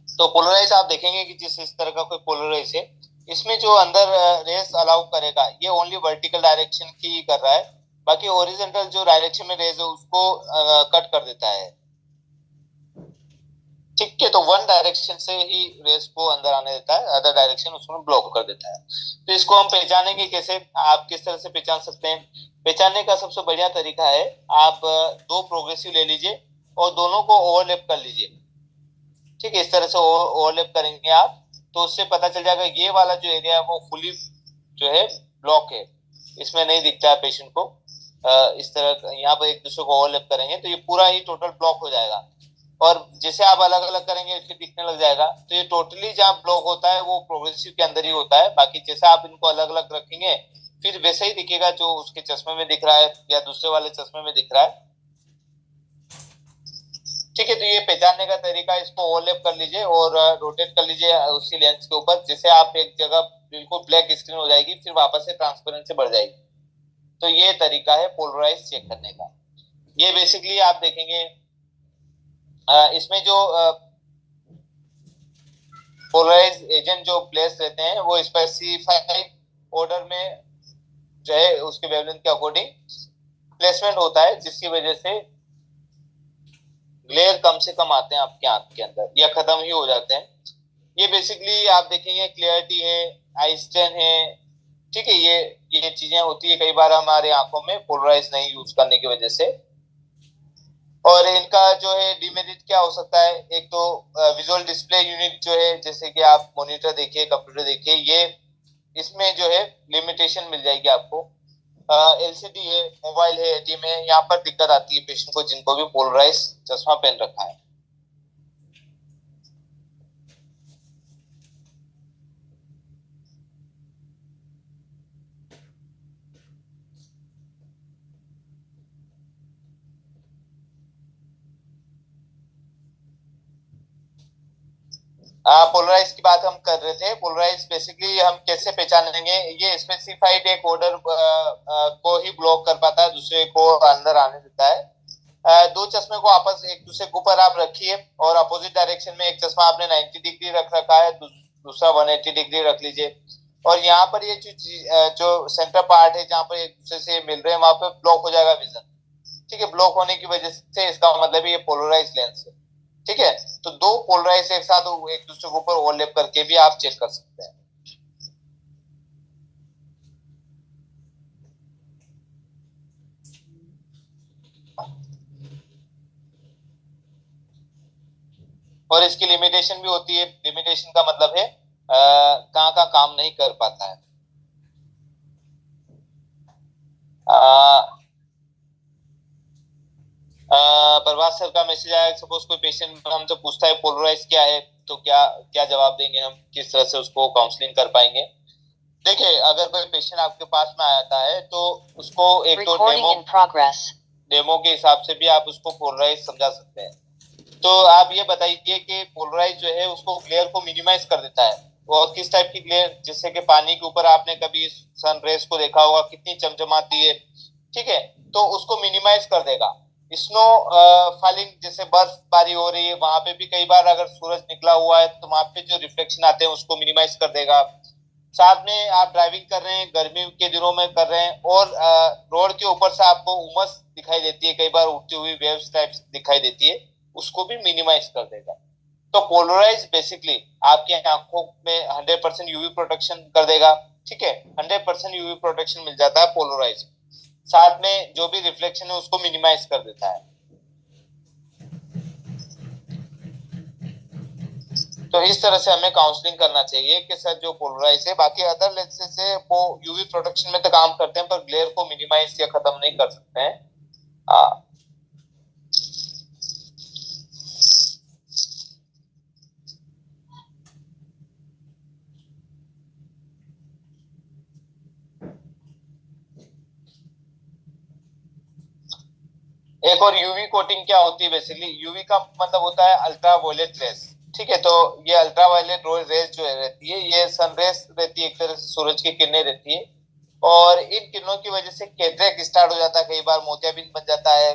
तो पोलराइज आप देखेंगे कि जिस इस तरह का कोई पोलराइज है, इसमें जो अंदर रेस अलाउ करेगा ये ओनली वर्टिकल डायरेक्शन की कर रहा है, बाकी ओरिजेंटल जो डायरेक्शन में रेस है उसको कट कर देता है। ठीक है, तो वन डायरेक्शन से ही रेस को अंदर आने देता है, अदर डायरेक्शन उसमें ब्लॉक कर देता है। तो इसको हम पहचानेंगे कैसे, आप किस तरह से पहचान सकते हैं? पहचानने का सबसे बढ़िया तरीका है, आप दो प्रोग्रेसिव ले लीजिए और दोनों को ओवरलैप कर लीजिए। ठीक है, इस तरह से ओवरलैप करेंगे आप, तो उससे पता चल जाएगा ये वाला जो एरिया है वो फुली जो है ब्लॉक है, इसमें नहीं दिखता है पेशेंट को। इस तरह यहाँ पर एक दूसरे को ओवरलैप करेंगे तो ये पूरा ही टोटल ब्लॉक हो जाएगा, और जैसे आप अलग अलग करेंगे फिर दिखने लग जाएगा। तो ये टोटली जहाँ ब्लॉक होता है वो प्रोग्रेसिव के अंदर ही होता है, बाकी जैसे आप इनको अलग अलग रखेंगे फिर वैसे ही दिखेगा जो उसके चश्मे में दिख रहा है या दूसरे वाले चश्मे में दिख रहा है। ठीक है, तो ये पहचानने का तरीका, इसको ओवरलैप कर लीजिए और रोटेट कर लीजिए उसी लेंस के ऊपर, जिससे आप एक जगह बिल्कुल ब्लैक स्क्रीन हो जाएगी, फिर वापस से ट्रांसपेरेंसी बढ़ जाएगी। तो ये तरीका है पोलराइज चेक करने का। ये बेसिकली आप देखेंगे इसमें जो पोलराइज एजेंट जो प्लेस रहते हैं वो स्पेसिफाइड ऑर्डर में जो है उसके वेवलेंथ के अकॉर्डिंग प्लेसमेंट होता है, जिसकी वजह से ग्लेयर कम से कम आते हैं आपके आंख के अंदर या खत्म ही हो जाते हैं। ये बेसिकली आप देखेंगे क्लियरिटी है, आई स्ट्रेन है। ठीक है, ये चीजें होती है कई बार हमारे आंखों में पोलराइज नहीं यूज करने की वजह से। और इनका जो है डिमेरिट क्या हो सकता है, एक तो विजुअल डिस्प्ले यूनिट जो है, जैसे कि आप मॉनिटर देखिए, कंप्यूटर देखिए, ये इसमें जो है लिमिटेशन मिल जाएगी आपको। एलसीडी है, मोबाइल है, एटीएम है, यहाँ पर दिक्कत आती है पेशेंट को जिनको भी पोलराइज चश्मा पहन रखा है। पोलराइज की बात हम कर रहे थे। पोलराइज बेसिकली हम कैसे पहचानेंगे, ये स्पेसिफाइड एक ऑर्डर को ही ब्लॉक कर पाता है, दूसरे को अंदर आने देता है। दो चश्मे को आपस एक दूसरे के ऊपर आप रखिए और अपोजिट डायरेक्शन में एक चश्मा आपने 90 डिग्री रख रखा है, दूसरा 180 डिग्री रख लीजिए, और यहाँ पर ये जो सेंटर पार्ट है जहाँ पर एक दूसरे से मिल रहे हैं वहां पे ब्लॉक हो जाएगा विजन। ठीक है, ब्लॉक होने की वजह से इसका मतलब ये पोलराइज लेंस है। ठीक है, तो दो पोलराइज एक साथ एक दूसरे के ऊपर ओवरलैप करके भी आप चेक कर सकते हैं। और इसकी लिमिटेशन भी होती है। लिमिटेशन का मतलब है कहाँ कहाँ काम नहीं कर पाता है। प्रभात सर का मैसेज आया, सपोज कोई पेशेंट हमसे पूछता है पोलराइज क्या है, तो क्या क्या जवाब देंगे हम, किस तरह से उसको काउंसलिंग कर पाएंगे? देखिए, अगर कोई पेशेंट आपके पास में आता है तो उसको एक तो डेमो के हिसाब से भी आप उसको पोलराइज समझा सकते हैं। तो आप ये बताइए कि पोलराइज जो है उसको ग्लेयर को मिनिमाइज कर देता है, और किस टाइप की ग्लेयर, जैसे कि पानी के ऊपर आपने कभी सन रेज को देखा होगा कितनी चमचमाती है। ठीक है, तो उसको मिनिमाइज कर देगा। स्नो फॉलिंग, जैसे बर्फबारी हो रही है वहां पे भी कई बार अगर सूरज निकला हुआ है तो वहां पे जो रिफ्लेक्शन आते हैं उसको मिनिमाइज कर देगा। साथ में आप ड्राइविंग कर रहे हैं, गर्मी के दिनों में कर रहे हैं, और रोड के ऊपर से आपको उमस दिखाई देती है, कई बार उड़ती हुई वेव्स टाइप दिखाई देती है, उसको भी मिनिमाइज कर देगा। तो पोलराइज बेसिकली आपकी आंखों में 100% यूवी प्रोटेक्शन कर देगा। ठीक है, 100% यूवी प्रोटेक्शन मिल जाता है पोलराइज, साथ में जो भी रिफ्लेक्शन है उसको मिनिमाइज कर देता है। तो इस तरह से हमें काउंसलिंग करना चाहिए कि सर जो पोलराइज है, बाकी अदर लेंसेज से वो यूवी प्रोटेक्शन में तो काम करते हैं पर ग्लेयर को मिनिमाइज या खत्म नहीं कर सकते हैं। हाँ। एक और यूवी कोटिंग क्या होती है, बेसिकली यूवी का मतलब होता है अल्ट्रा वायलेट रेस। ठीक है, तो ये अल्ट्रा वायलेट रेस जो रहती है, ये सन रेस रहती है, एक तरह से सूरज की किरणें रहती है, और इन किरणों की वजह से कैटरेक्ट स्टार्ट हो जाता है, कई बार मोतियाबिंद बन जाता है,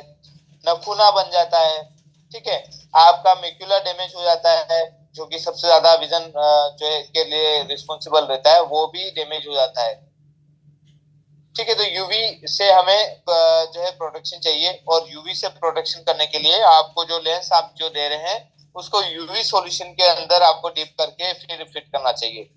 नखूना बन जाता है। ठीक है, आपका मेक्यूलर डैमेज हो जाता है, जो कि सबसे ज्यादा विजन जो है के लिए रिस्पॉन्सिबल रहता है, वो भी डैमेज हो जाता है। ठीक है, तो यूवी से हमें जो है प्रोटेक्शन चाहिए, और यूवी से प्रोटेक्शन करने के लिए आपको जो लेंस आप जो दे रहे हैं उसको यूवी सॉल्यूशन के अंदर आपको डिप करके फिर फिट करना चाहिए।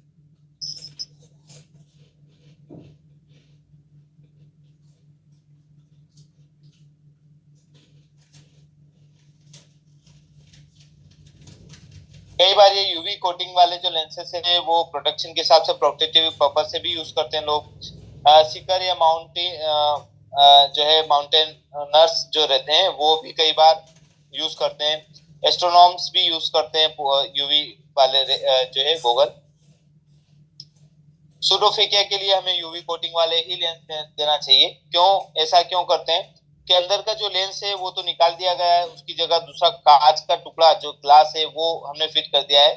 कई बार ये यूवी कोटिंग वाले जो लेंसेस है वो प्रोटेक्शन के हिसाब से प्रोटेक्टिव पर्पज से भी यूज करते हैं लोग। सिकर या माउंटेन जो है माउंटेन नर्स जो रहते हैं वो भी कई बार यूज करते हैं। एस्ट्रोनॉम्स भी यूज करते हैं यूवी वाले जो है गॉगल। सूडोफिकिया के लिए हमें यूवी कोटिंग वाले ही लेंस देना चाहिए। क्यों ऐसा क्यों करते हैं कि अंदर का जो लेंस है वो तो निकाल दिया गया है, उसकी जगह दूसरा कांच का टुकड़ा जो ग्लास है वो हमने फिट कर दिया है।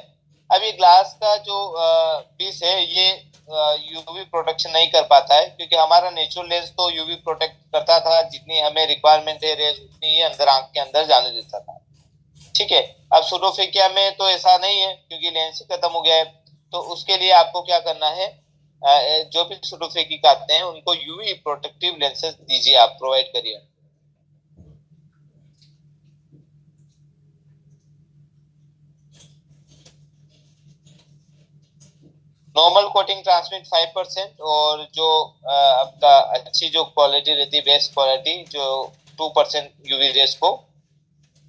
अब ये ग्लास का जो पीस है ये यूवी प्रोटेक्शन नहीं कर पाता है, क्योंकि हमारा नेचुरल लेंस तो यूवी प्रोटेक्ट करता था, जितनी हमें रिक्वायरमेंट है रेज उतनी ही अंदर आंख के अंदर जाने देता था। ठीक है, अब सूडोफिकिया में तो ऐसा नहीं है, क्योंकि लेंस ही खत्म हो गया है। तो उसके लिए आपको क्या करना है, जो भी सूडोफिकिक आते हैं उनको यूवी प्रोटेक्टिव लेंसेज दीजिए, आप प्रोवाइड करिए। नॉर्मल कोटिंग ट्रांसमिट 5%, और जो आपका अच्छी जो क्वालिटी रहती है, बेस्ट क्वालिटी, जो 2% यूवी रेस को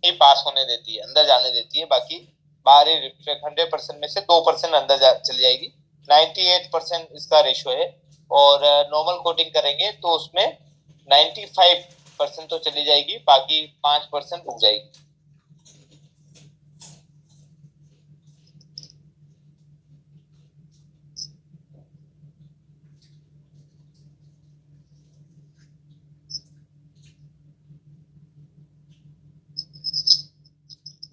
ही पास होने देती है, अंदर जाने देती है। बाकी बाहरी रिफ्लेक्ट 100% में से 2% अंदर चली जाएगी। 98% इसका रेशियो है। और नॉर्मल कोटिंग करेंगे तो उसमें 95% तो चली जाएगी, बाकी 5% रुक जाएगी।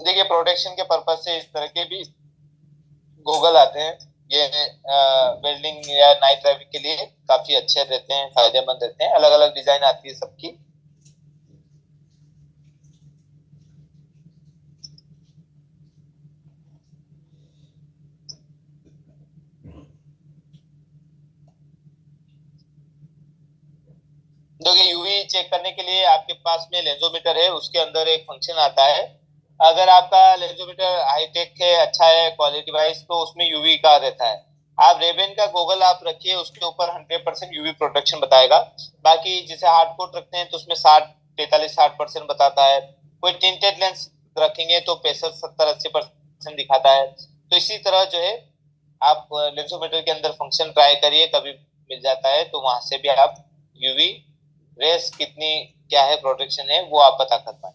देखिए, प्रोटेक्शन के पर्पज से इस तरह के भी गूगल आते हैं। ये वेल्डिंग या नाइट ड्राइविंग के लिए काफी अच्छे रहते हैं, फायदेमंद रहते हैं। अलग अलग डिजाइन आती है सबकी। देखिए, यूवी चेक करने के लिए आपके पास में लेंसोमीटर है, उसके अंदर एक फंक्शन आता है। अगर आपका लेंसोमीटर हाईटेक है, अच्छा है क्वालिटी वाइज, तो उसमें यूवी का रहता है। आप रेबेन का गॉगल आप रखिए, उसके ऊपर 100% यूवी प्रोटेक्शन बताएगा। बाकी जैसे हार्ड कोट रखते हैं तो उसमें 60 45 60% बताता है। कोई टिंटेड लेंस रखेंगे तो 65 70 80% दिखाता है। तो इसी तरह जो है आप लेंसोमीटर के अंदर फंक्शन ट्राई करिए, कभी मिल जाता है तो वहां से भी आप यूवी रेस कितनी क्या है प्रोटेक्शन है वो आप पता कर पाए।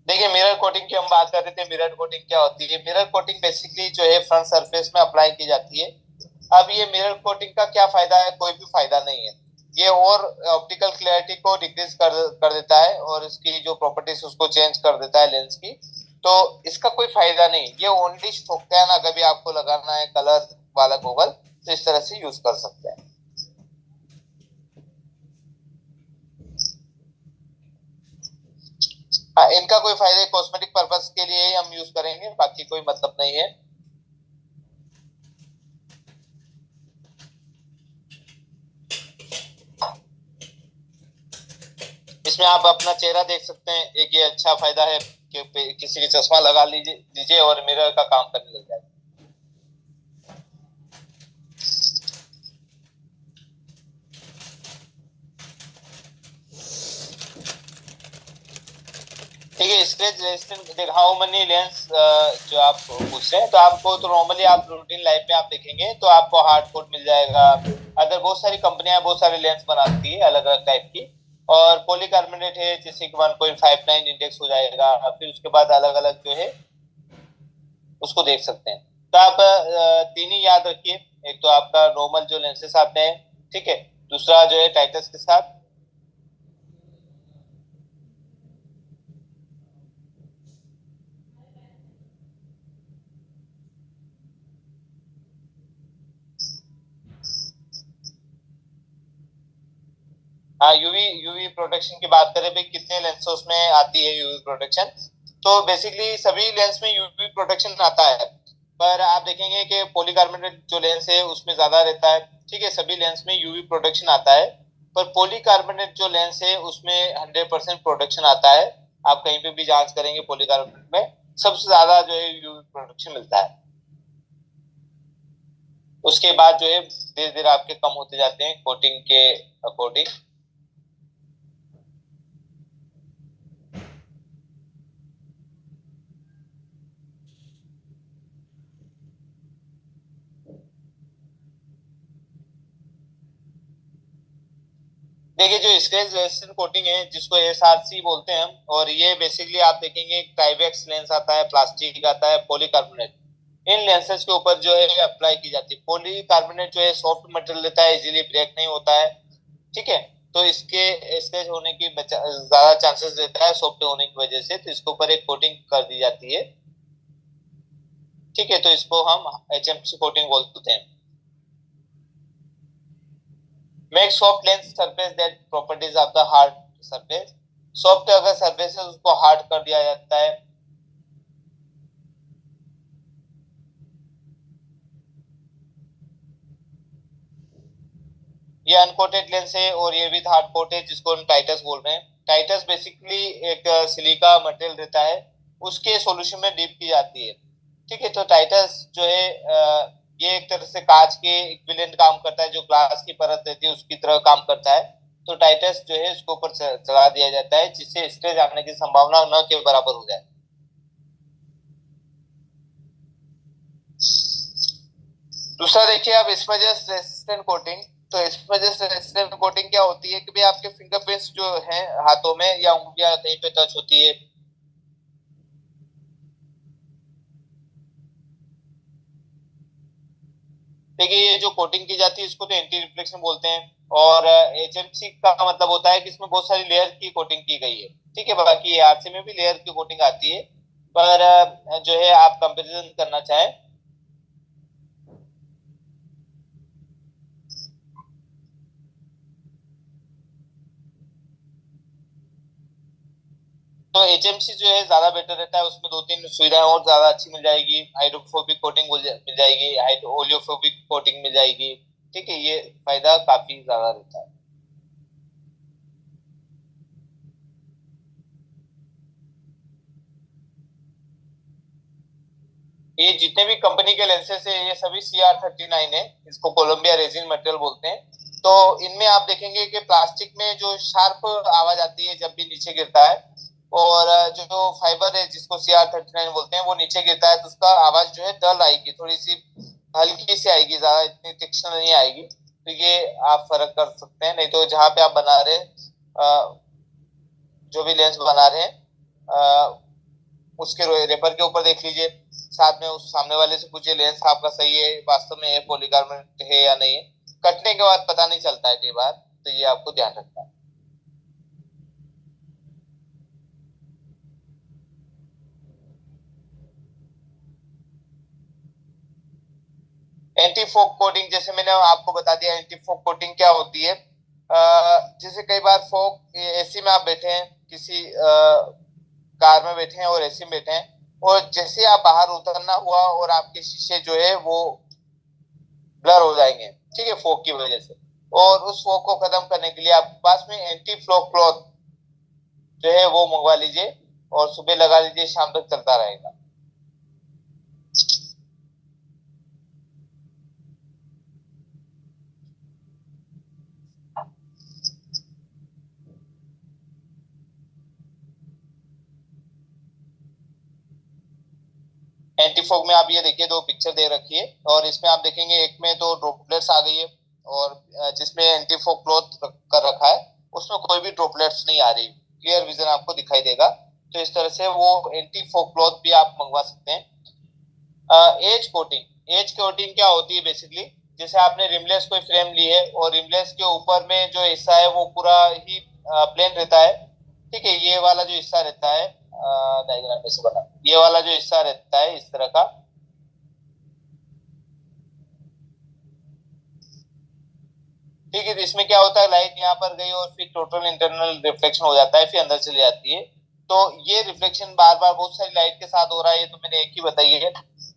देखिए, मिरर कोटिंग की हम बात कर रहे थे। मिरर कोटिंग क्या होती है? मिरर कोटिंग बेसिकली जो है फ्रंट सरफेस में अप्लाई की जाती है। अब ये मिरर कोटिंग का क्या फायदा है? कोई भी फायदा नहीं है। ये और ऑप्टिकल क्लैरिटी को डिक्रीज कर देता है, और इसकी जो प्रॉपर्टीज उसको चेंज कर देता है लेंस की। तो इसका कोई फायदा नहीं। ये ओनली शौक है ना, कभी आपको लगाना है कलर वाला गॉगल तो इस तरह से यूज कर सकते हैं। हाँ, इनका कोई फायदा, कॉस्मेटिक पर्पस के लिए ही हम यूज करेंगे, बाकी कोई मतलब नहीं है। इसमें आप अपना चेहरा देख सकते हैं, एक ये अच्छा फायदा है कि किसी की चश्मा लगा लीजिए और मिरर का काम करने लग जाएगा। ठीक है, scratch resistant how many lens जो आप पूछ रहे हैं, तो आपको तो नॉर्मली आप रूटीन लाइफ में आप देखेंगे तो आपको हार्ड कोट मिल जाएगा। अगर बहुत सारी कंपनियां बहुत सारे लेंस बनाती है अलग अलग टाइप की, और पॉलीकार्बोनेट है जैसे कि 1.59 इंडेक्स हो जाएगा। फिर उसके बाद अलग अलग जो है उसको देख सकते हैं। तो आप तीन ही याद रखिए, एक तो आपका नॉर्मल जो लेंसेस आते हैं, ठीक है, दूसरा जो है टाइटस के साथ। हाँ, यूवी यूवी प्रोटेक्शन की बात करें भाई, कितने लेंस उसमें आती है यूवी प्रोटेक्शन? तो बेसिकली सभी लेंस में यूवी प्रोटेक्शन आता है, पर आप देखेंगे कि पॉलीकार्बोनेट जो लेंस है उसमें ज्यादा रहता है, ठीक है, सभी लेंस में यूवी प्रोटेक्शन आता है, पर पॉलीकार्बोनेट जो लेंस है उसमें 100% प्रोटेक्शन आता है। आप कहीं पे भी जांच करेंगे पॉलीकार्बोनेट में सबसे ज्यादा जो है यूवी प्रोटेक्शन मिलता है। उसके बाद जो है धीरे धीरे आपके कम होते जाते हैं कोटिंग के अकॉर्डिंग। देखिए, जो स्क्रैच रेजिस्टेंट कोटिंग है जिसको एसआरसी बोलते हैं हम, और ये बेसिकली आप देखेंगे ट्राइवेक्स लेंस आता है, प्लास्टिक आता है, पॉलीकार्बोनेट, इन लेंसेज के ऊपर जो है अप्लाई की जाती है। पॉलीकार्बोनेट जो है सॉफ्ट मटेरियल रहता है, इजीली ब्रेक नहीं होता है, ठीक है, तो इसके स्क्रैच होने की ज्यादा चांसेस रहता है सॉफ्ट होने की वजह से, तो इसके ऊपर एक कोटिंग कर दी जाती है, ठीक है, तो इसको हम एचएमसी कोटिंग बोलते हैं। Make soft lens surface that properties of the hard surface. Soft अगर सरफेस है उसको हार्ड कर दिया जाता है। ये अनकोटेड लेंस है और ये विद हार्ड कोट है जिसको हम टाइटस बोल रहे हैं। टाइटस बेसिकली एक सिलिका मटेरियल रहता है, उसके सॉल्यूशन में डीप की जाती है, ठीक है, तो टाइटस जो है ये एक तरह से कांच के इक्विवेलेंट काम करता है, जो ग्लास की परत रहती है उसकी तरह काम करता है। तो टाइटस जो है उसके ऊपर चढ़ा दिया जाता है जिससे स्ट्रेस आने की संभावना न के बराबर हो जाए। दूसरा देखिए आप स्मजेस रेसिस्टेंट कोटिंग। तो स्मजेस रेसिस्टेंट कोटिंग क्या होती है कि भाई आपके फिंगरप्रिंट्स जो हैं हाथों में या उंगलियां कहीं पे टच होती है, देखिए ये जो कोटिंग की जाती है इसको तो एंटी रिफ्लेक्शन बोलते हैं। और एचएमसी का मतलब होता है कि इसमें बहुत सारी लेयर की कोटिंग की गई है, ठीक है, बाकी आरसी में भी लेयर की कोटिंग आती है, पर जो है आप कंपैरिजन करना चाहें तो एचएमसी जो है ज्यादा बेटर रहता है, उसमें दो तीन सुविधाएं और ज्यादा अच्छी मिल जाएगी, हाइड्रोफोबिक कोटिंग मिल जाएगी, ओलियोफोबिक कोटिंग मिल जाएगी, ठीक है, ये फायदा काफी ज्यादा रहता है। ये जितने भी कंपनी के लेंसेज है ये सभी CR39 है, इसको कोलंबिया रेजिन मटेरियल बोलते हैं। तो इनमें आप देखेंगे कि प्लास्टिक में जो शार्प आवाज आती है जब भी नीचे गिरता है, और जो फाइबर है जिसको CR39 बोलते हैं वो नीचे गिरता है तो उसका आवाज जो है डल आएगी, थोड़ी सी हल्की सी आएगी, ज्यादा इतनी तीक्ष्ण नहीं आएगी। तो ये आप फर्क कर सकते हैं, नहीं तो जहाँ पे आप बना रहे जो भी लेंस बना रहे हैं उसके रेपर के ऊपर देख लीजिए, साथ में उस सामने वाले से पूछिए लेंस आपका सही है, वास्तव में है पॉलीकार्बोनेट है या नहीं है। कटने के बाद पता नहीं चलता है कई बार, तो ये आपको ध्यान रखना है। एंटी फोक कोटिंग, जैसे मैंने आपको बता दिया एंटी फोक कोटिंग क्या होती है। जैसे कई बार फोक एसी में आप बैठे हैं, किसी कार में बैठे हैं और एसी में बैठे हैं, और जैसे आप बाहर उतरना हुआ और आपके शीशे जो है वो ब्लर हो जाएंगे, ठीक है, फोक की वजह से। और उस फोक को खत्म करने के लिए आपके पास में एंटी फ्लो क्लॉथ जो है वो मंगवा लीजिए, और सुबह लगा लीजिए, शाम तक चलता रहेगा। एंटी फॉग में आप ये देखिए दो पिक्चर दे रखी है, और इसमें आप देखेंगे एक में तो ड्रॉपलेट्स आ गई है, और जिसमें एंटी फॉग क्लॉथ कर रखा है उसमें कोई भी ड्रॉपलेट्स नहीं आ रही, क्लियर विजन आपको दिखाई देगा। तो इस तरह से वो एंटी फॉग क्लॉथ भी आप मंगवा सकते हैं। एज कोटिंग क्या होती है बेसिकली, जैसे आपने रिमलेस कोई फ्रेम ली है और रिमलेस के ऊपर में जो हिस्सा है वो पूरा ही प्लेन रहता है, ठीक है। ये वाला जो हिस्सा रहता है, डायग्राम में से बना, ये वाला जो हिस्सा रहता है इस तरह का, ठीक है। तो इसमें क्या होता है, लाइट यहाँ पर गई और फिर टोटल इंटरनल रिफ्लेक्शन हो जाता है, फिर अंदर चली जाती है। तो ये रिफ्लेक्शन बार बार बहुत सारी लाइट के साथ हो रहा है, ये तो मैंने एक ही बताई है।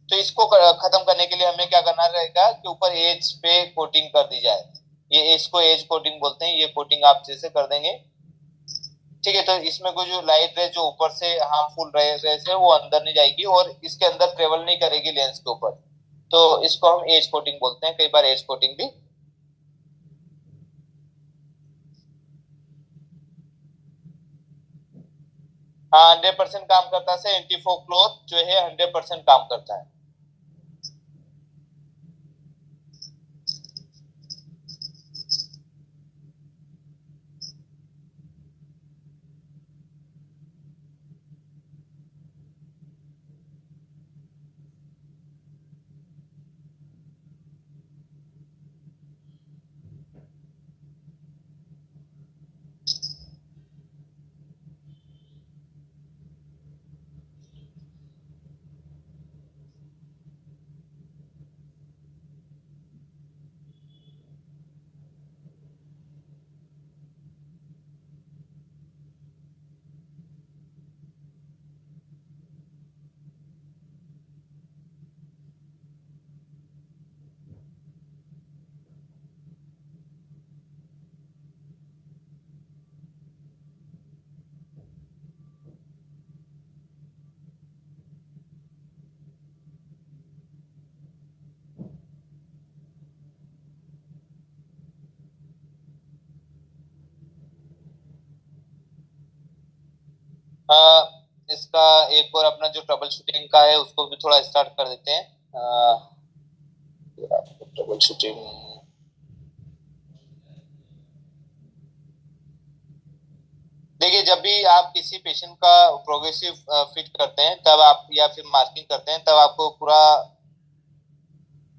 तो इसको खत्म करने के लिए हमें क्या करना रहेगा कि ऊपर एज पे कोटिंग कर दी जाए। ये इसको एज कोटिंग बोलते हैं, ये कोटिंग आप जैसे कर देंगे, ठीक है। तो इसमें कोई जो लाइट रे जो ऊपर से हार्मफुल रेस है वो अंदर नहीं जाएगी और इसके अंदर ट्रेवल नहीं करेगी लेंस के ऊपर। तो इसको हम एज कोटिंग बोलते हैं, कई बार एज कोटिंग भी। हाँ 100% काम करता है, एंटी फोग क्लॉथ जो है 100% काम करता है। इसका एक और अपना जो ट्रबल शूटिंग का है उसको भी थोड़ा स्टार्ट कर देते हैं। ट्रबल शूटिंग, देखिए जब भी आप किसी पेशेंट का प्रोग्रेसिव फिट करते हैं तब आप, या फिर मार्किंग करते हैं, तब आपको पूरा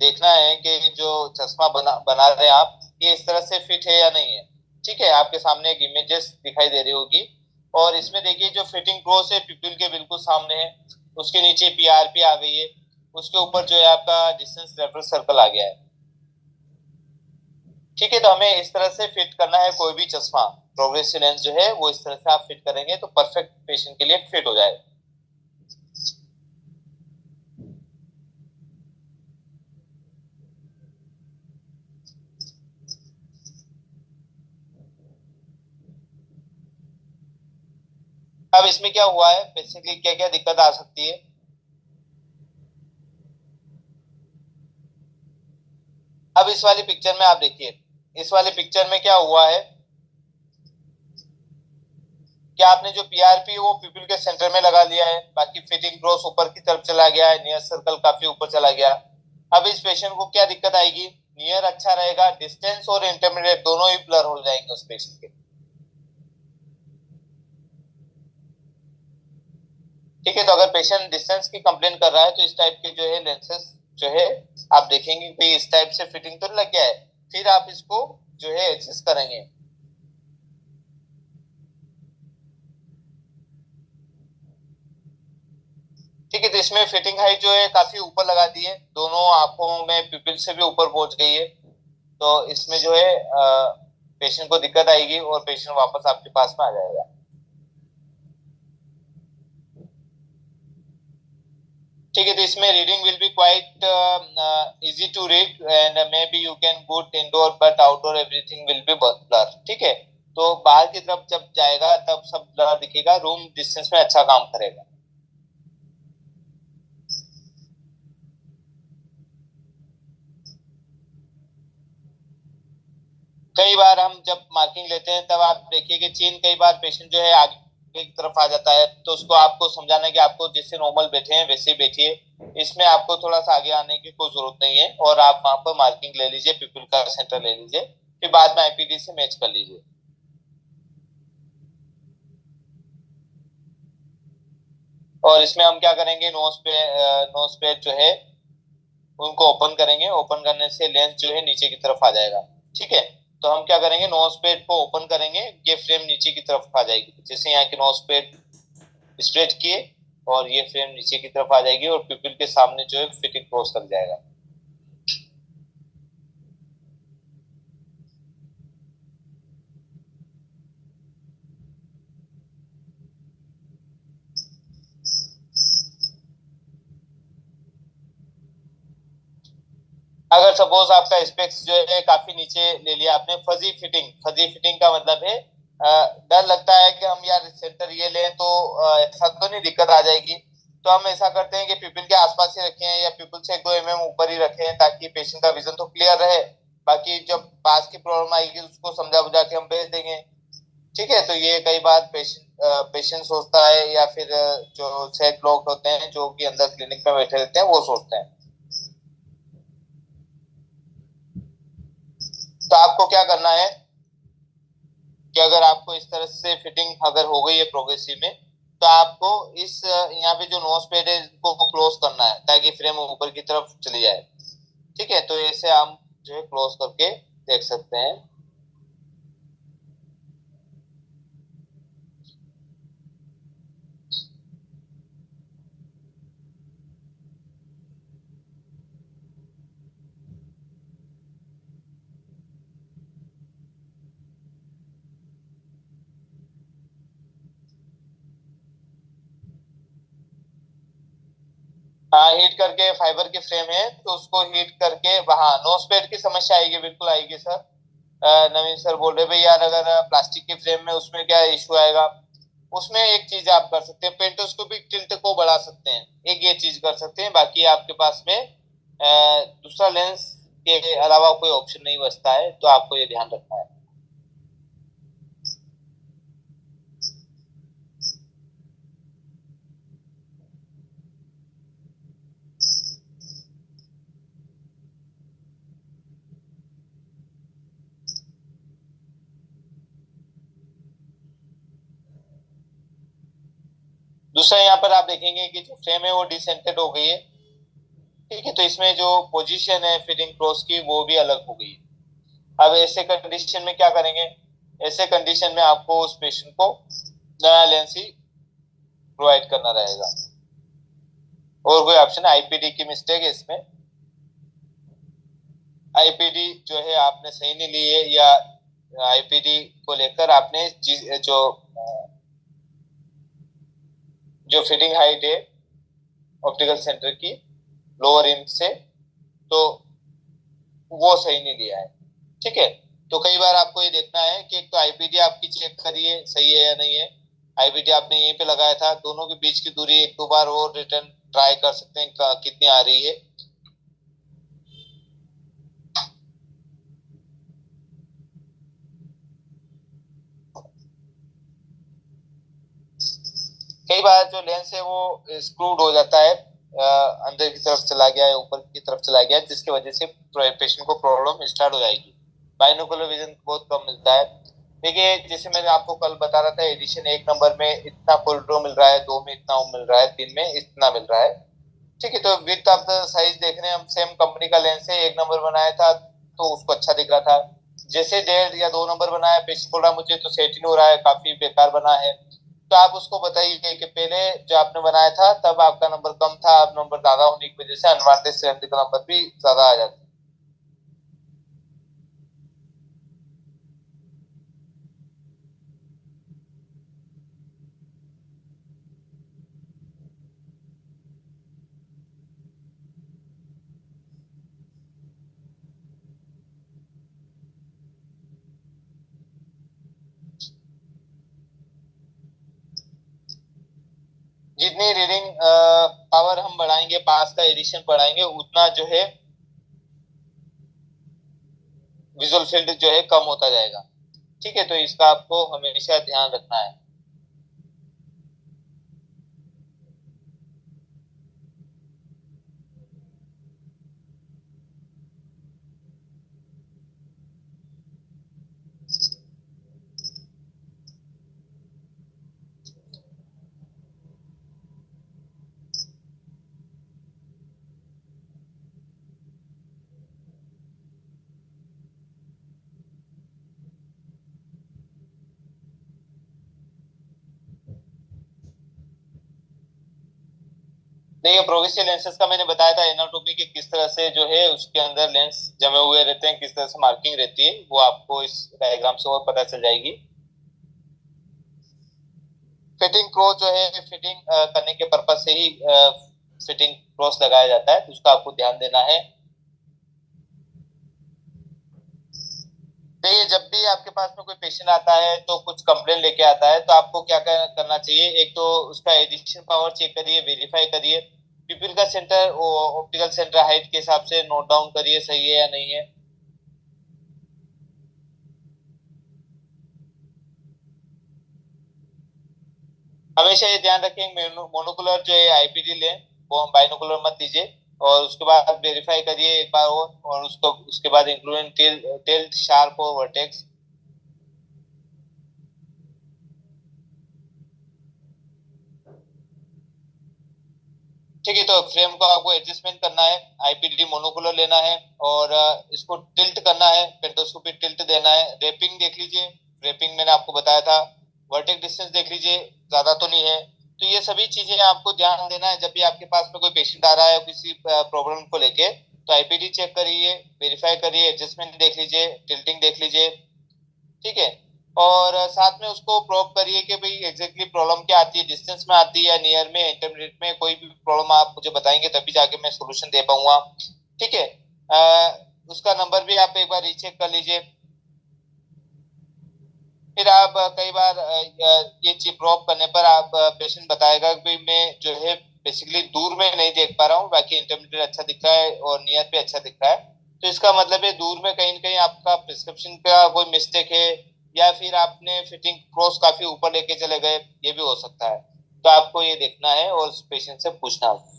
देखना है कि जो चश्मा बना बना रहे हैं आप, ये इस तरह से फिट है या नहीं है, ठीक है। आपके सामने एक इमेजेस दिखाई दे रही होगी और इसमें देखिए जो फिटिंग क्लोज है पिपिल के बिल्कुल सामने है, उसके नीचे पीआरपी आ गई है, उसके ऊपर जो है आपका डिस्टेंस रेफरेंस सर्कल आ गया है, ठीक है। तो हमें इस तरह से फिट करना है कोई भी चश्मा, प्रोग्रेसिव लेंस जो है वो इस तरह से आप फिट करेंगे तो परफेक्ट पेशेंट के लिए फिट हो जाएगा। अब इसमें क्या हुआ है, बेसिकली क्या क्या दिक्कत आ सकती है। अब इस वाली पिक्चर में आप देखिए, इस वाले पिक्चर में क्या हुआ है कि आपने जो पीआरपी वो पिपिल के सेंटर में लगा लिया है, बाकी फिटिंग क्रॉस ऊपर की तरफ चला गया है, नियर सर्कल काफी ऊपर चला गया। अब इस पेशेंट को क्या दिक्कत आएगी, नियर अच्छा रहेगा, डिस्टेंस और इंटरमीडिएट दोनों ही ब्लर हो जाएंगे उस पेशेंट के, ठीक है। तो अगर पेशेंट डिस्टेंस की कंप्लेन कर रहा है तो इस टाइप के जो है लेंसेज जो है आप देखेंगे कि इस टाइप से फिटिंग तो लग गया है, फिर आप इसको जो है एडजस्ट करेंगे, ठीक है। तो इसमें फिटिंग हाइट जो है काफी ऊपर लगा दी है, दोनों आंखों में पिपिल से भी ऊपर पहुंच गई है। तो इसमें जो है पेशेंट को दिक्कत आएगी और पेशेंट वापस आपके पास में आ जाएगा, ठीक है। तो इसमें reading will be quite easy to read and maybe you can good indoor but outdoor everything will be blur, ठीक है। तो बाहर की तरफ जब जाएगा तब सब ब्लर दिखेगा, रूम डिस्टेंस में अच्छा काम करेगा। कई बार हम जब मार्किंग लेते हैं तब आप देखिए कि चेन कई बार पेशेंट जो है आगे की तरफ आ जाता है, तो उसको आपको समझाना है कि आपको जैसे नॉर्मल बैठे हैं वैसे ही बैठिए, इसमें आपको थोड़ा सा आगे आने की कोई जरूरत नहीं है, और आप वहां पर मार्किंग ले लीजिए, पीपल का सेंटर ले लीजिए, फिर बाद में आईपीडी से मैच कर लीजिए। और इसमें हम क्या करेंगे, नोज पे जो है उनको ओपन करेंगे। ओपन करने से लेंस जो है नीचे की तरफ आ जाएगा। ठीक है, तो हम क्या करेंगे, नोज पेड को ओपन करेंगे, ये फ्रेम नीचे की तरफ आ जाएगी। जैसे यहाँ की नोज पेड स्ट्रेट किए और ये फ्रेम नीचे की तरफ आ जाएगी और पिपिल के सामने जो है फिटिंग क्लोज लग जाएगा। अगर सपोज आपका स्पेक्स जो है काफी नीचे ले लिया आपने, फजी फिटिंग का मतलब है डर लगता है कि हम यार सेंटर ये लें तो ऐसा तो नहीं दिक्कत आ जाएगी, तो हम ऐसा करते हैं कि पीपल के आसपास ही रखें या पीपल से 1-2 ऊपर ही रखें ताकि पेशेंट का विजन तो क्लियर रहे। बाकी जब पास की प्रॉब्लम आएगी उसको समझा बुझा के हम भेज देंगे। ठीक है, तो ये कई बार पेशेंट सोचता है या फिर जो सेट लोग होते हैं जो कि अंदर क्लिनिक में बैठे रहते हैं वो सोचते हैं। तो आपको क्या करना है कि अगर आपको इस तरह से फिटिंग अगर हो गई है प्रोग्रेसिव में, तो आपको इस यहाँ पे जो नोज पेड है इसको क्लोज करना है ताकि फ्रेम ऊपर की तरफ चली जाए। ठीक है, तो ऐसे हम जो है क्लोज करके देख सकते हैं। हाँ, हीट करके फाइबर की फ्रेम है तो उसको हीट करके वहां नोज पेड की समस्या आएगी, बिल्कुल आएगी सर। नवीन सर बोल रहे भाई यार अगर प्लास्टिक की फ्रेम में उसमें क्या इश्यू आएगा। उसमें एक चीज आप कर सकते हैं, पेंटोस्कोपिक टिल्ट को बढ़ा सकते हैं, एक ये चीज कर सकते हैं। बाकी आपके पास में दूसरा लेंस के अलावा कोई ऑप्शन नहीं बचता है, तो आपको ये ध्यान रखना है। दूसरा यहाँ पर आप देखेंगे कि जो फ्रेम है वो डिसेंटेड हो गई है। ठीक है, तो इसमें जो पोजीशन है फिटिंग क्लोज की वो भी अलग हो गई है। अब ऐसे कंडीशन में क्या करेंगे, ऐसे कंडीशन में आपको उस पेशेंट को नया लेंस ही प्रोवाइड करना रहेगा। और कोई ऑप्शन, आईपीडी की मिस्टेक है इसमें। आईपीडी जो है आपने सही नहीं ली है, या आईपीडी को लेकर आपने जो जो फिटिंग हाइट है ऑप्टिकल सेंटर की लोअर रिम से, तो वो सही नहीं लिया है। ठीक है, तो कई बार आपको ये देखना है कि एक तो आईपीडी आपकी चेक करिए सही है या नहीं है। आईपीडी आपने यहीं पे लगाया था, दोनों के बीच की दूरी 1-2 बार और रिटर्न ट्राई कर सकते हैं कितनी आ रही है। कई बार जो लेंस है वो स्क्रूड हो जाता है, अंदर की तरफ चला गया है, ऊपर की तरफ चला गया है, जिसकी वजह से पेशेंट को प्रॉब्लम स्टार्ट हो जाएगी। बाइनोकुलर विजन बहुत कम मिलता है। देखिए जैसे मैंने आपको कल बता रहा था, एडिशन 1 नंबर में इतना कोल्ड्रो मिल रहा है, 2 में इतना मिल रहा है, 3 में इतना मिल रहा है। ठीक है, तो विथ ऑफ द साइज देख रहे हैं हम, सेम कंपनी का लेंस है, 1 नंबर बनाया था तो उसको अच्छा दिख रहा था। जैसे 1.5 या 2 नंबर बनाया, पेशेंट बोल रहा मुझे तो सेट ही नहीं हो रहा है, काफी बेकार बना है। तो आप उसको बताइए कि पहले जो आपने बनाया था तब आपका नंबर कम था, अब नंबर ज्यादा होने की वजह से अनवांटेड सिलेंडर का नंबर भी ज्यादा आ जाता है। जितनी रीडिंग पावर हम बढ़ाएंगे, पास का एडिशन बढ़ाएंगे, उतना जो है विजुअल फील्ड जो है कम होता जाएगा। ठीक है, तो इसका आपको हमेशा ध्यान रखना है। देखिए प्रोग्रेसिव लेंसेज का मैंने बताया था एनाटॉमी के किस तरह से जो है उसके अंदर लेंस जमे हुए रहते हैं, किस तरह से मार्किंग रहती है, वो आपको इस डायग्राम से और पता चल जाएगी। फिटिंग क्रोस जो है फिटिंग करने के पर्पज से ही फिटिंग क्रोस लगाया जाता है, तो उसका आपको ध्यान देना है। देखिए जब भी आपके पास में कोई पेशेंट आता है तो कुछ कंप्लेन लेके आता है, तो आपको क्या करना चाहिए, एक तो उसका एडिशन पावर चेक करिए, वेरीफाई करिए, पीपल का सेंटर ऑप्टिकल सेंटर हाइट के हिसाब से नोट डाउन करिए सही है या नहीं है। हमेशा ये ध्यान रखें मोनोकुलर जो है आईपीडी लें, वो बाइनोकुलर मत लीजिए। और उसके बाद वेरीफाई करिए एक बार और उसको उसके बाद इंक्लूडिंग टिल्ट शार्प और वर्टेक्स। ठीक है, तो फ्रेम को आपको एडजस्टमेंट करना है, आईपीडी मोनोकुलर लेना है और इसको टिल्ट करना है, पेंटोस्कोपी टिल्ट देना है। रेपिंग देख लीजिए, रेपिंग मैंने आपको बताया था। वर्टेक्स डिस्टेंस देख लीजिए, ज्यादा तो नहीं है। तो ये सभी चीजें आपको ध्यान देना है जब भी आपके पास में कोई पेशेंट आ रहा है किसी प्रॉब्लम को लेके। तो आईपीडी चेक करिए, वेरीफाई करिए, एडजस्टमेंट देख लीजिए, टिल्टिंग देख लीजिए। ठीक है, और साथ में उसको प्रोब करिए कि भाई एग्जैक्टली प्रॉब्लम क्या आती है, डिस्टेंस में आती है या नियर में, इंटरमीडिएट में, कोई भी प्रॉब्लम आप मुझे बताएंगे तभी जाके मैं सोल्यूशन दे पाऊंगा। ठीक है, उसका नंबर भी आप एक बार रीचेक कर लीजिए। फिर आप कई बार ये चीज प्रोब करने पर आप पेशेंट बताएगा कि मैं जो है बेसिकली दूर में नहीं देख पा रहा हूँ, बाकी इंटरमीडिएट अच्छा दिख रहा है और नियर पे अच्छा दिख रहा है। तो इसका मतलब है दूर में कहीं ना कहीं आपका प्रिस्क्रिप्शन का कोई मिस्टेक है, या फिर आपने फिटिंग क्रॉस काफी ऊपर लेके चले गए, ये भी हो सकता है। तो आपको ये देखना है और उस पेशेंट से पूछना है।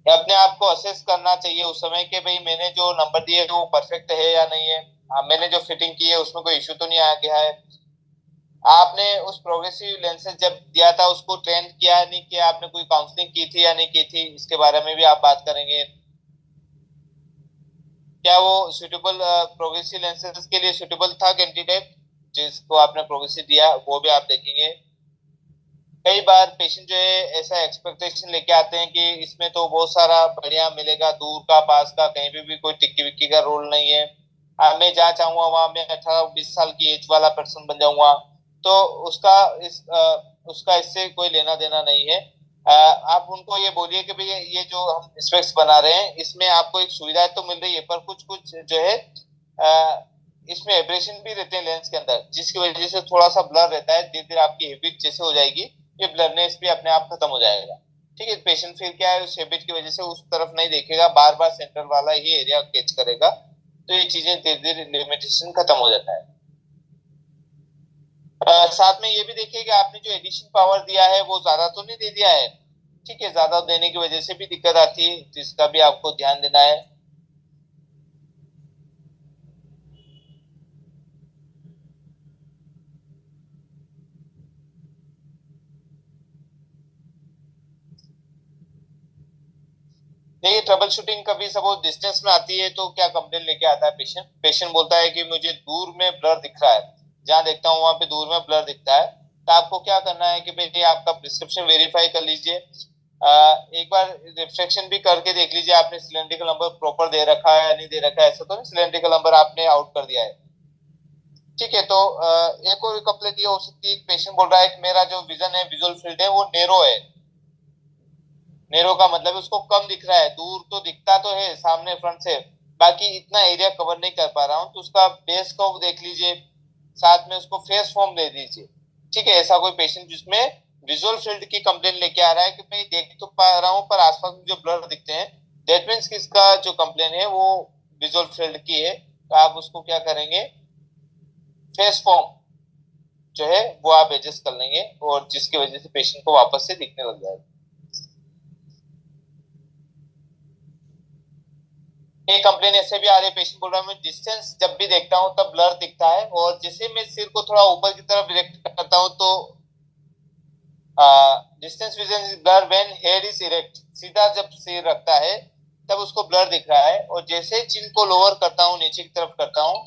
अपने आप को असेस करना चाहिए उस समय कि भाई मैंने जो नंबर दिए वो परफेक्ट है या नहीं है। मैंने जो फिटिंग की है उसमें कोई इश्यू तो नहीं आ गया है। आपने उस प्रोग्रेसिव लेंसेज जब दिया था उसको ट्रेन किया नहीं किया, आपने कोई काउंसलिंग की थी या नहीं की थी, इसके बारे में भी आप बात करेंगे। क्या वो सुटेबल प्रोग्रेसिव लेंसेज के लिए सुटेबल था कैंडिडेट जिसको आपने प्रोग्रेसिव दिया, वो भी आप देखेंगे। कई बार पेशेंट जो है ऐसा एक्सपेक्टेशन लेके आते हैं कि इसमें तो बहुत सारा बढ़िया मिलेगा, दूर का पास का कहीं भी कोई टिक्की विक्की का रोल नहीं है। मैं जहाँ चाहूंगा वहां मैं 18-20 साल की एज वाला पर्सन बन जाऊंगा। तो उसका उसका इससे कोई लेना देना नहीं है। आप उनको ये बोलिए कि भैया ये जो हम स्पेक्स बना रहे हैं इसमें आपको एक सुविधा तो मिल रही है, पर कुछ कुछ जो है इसमें एब्रेशन भी रहते हैं लेंस के अंदर, जिसकी वजह से थोड़ा सा ब्लर रहता है। धीरे धीरे आपकी हैबिट जैसे हो जाएगी, ये ब्लरनेस भी अपने आप खत्म हो जाएगा। ठीक है, पेशेंट फिर क्या है उस हैबिट की वजह से उस तरफ नहीं देखेगा, बार बार सेंटर वाला ही एरिया कैच करेगा। तो ये चीजें धीरे धीरे लिमिटेशन खत्म हो जाता है। साथ में ये भी देखिए कि आपने जो एडिशन पावर दिया है वो ज्यादा तो नहीं दे दिया है। ठीक है, ज्यादा देने की वजह से भी दिक्कत आती है, तो इसका भी आपको ध्यान देना है। देखिए ट्रबल शूटिंग कभी सपोज डिस्टेंस में आती है तो क्या कंप्लेन लेके आता है पेशेंट, पेशेंट बोलता है कि मुझे दूर में ब्लर दिख रहा है, जहां देखता हूँ वहां पे दूर में ब्लर दिखता है। तो आपको क्या करना है कि भाई आपका प्रिस्क्रिप्शन वेरीफाई कर लीजिए। एक बार रिफ्लेक्शन भी करके देख लीजिए आपने सिलेंड्रिकल नंबर प्रॉपर दे रखा है या नहीं दे रखा है, ऐसा तो नहीं सिलेंड्रिकल नंबर आपने आउट कर दिया है। ठीक है, तो एक और कंप्लेन ये हो सकती है, पेशेंट बोल रहा है कि मेरा जो विजन है विजुअल फील्ड है वो नेरो है। नेरो का मतलब उसको कम दिख रहा है, दूर तो दिखता तो है सामने फ्रंट से, बाकी इतना एरिया कवर नहीं कर पा रहा हूँ। तो उसका बेस कर्व देख लीजिए, साथ में उसको फेस फॉर्म दे दीजिए। ठीक है, ऐसा कोई पेशेंट जिसमें विजुअल फील्ड की कंप्लेन लेके आ रहा है कि मैं देख तो पा रहा हूँ पर आसपास मुझे ब्लर दिखते हैं, दैट मीन्स कि इसका जो कंप्लेन है वो विजुअल फील्ड की है। तो आप उसको क्या करेंगे, फेस फॉर्म जो है वो आप एडजस्ट कर लेंगे, और जिसकी वजह से पेशेंट को वापस से दिखने लग जाएगा। एक कंप्लेन ऐसे भी आ रही है, पेशेंट बोल रहा है मैं डिस्टेंस जब भी देखता हूँ तब ब्लर दिखता है, और जैसे मैं सिर को थोड़ा ऊपर की तरफ डायरेक्ट करता हूँ तो distance vision is blur when head is erect, सीधा जब सिर रखता है तब उसको ब्लर दिख रहा है, और जैसे चिन को लोअर करता हूँ नीचे की तरफ करता हूँ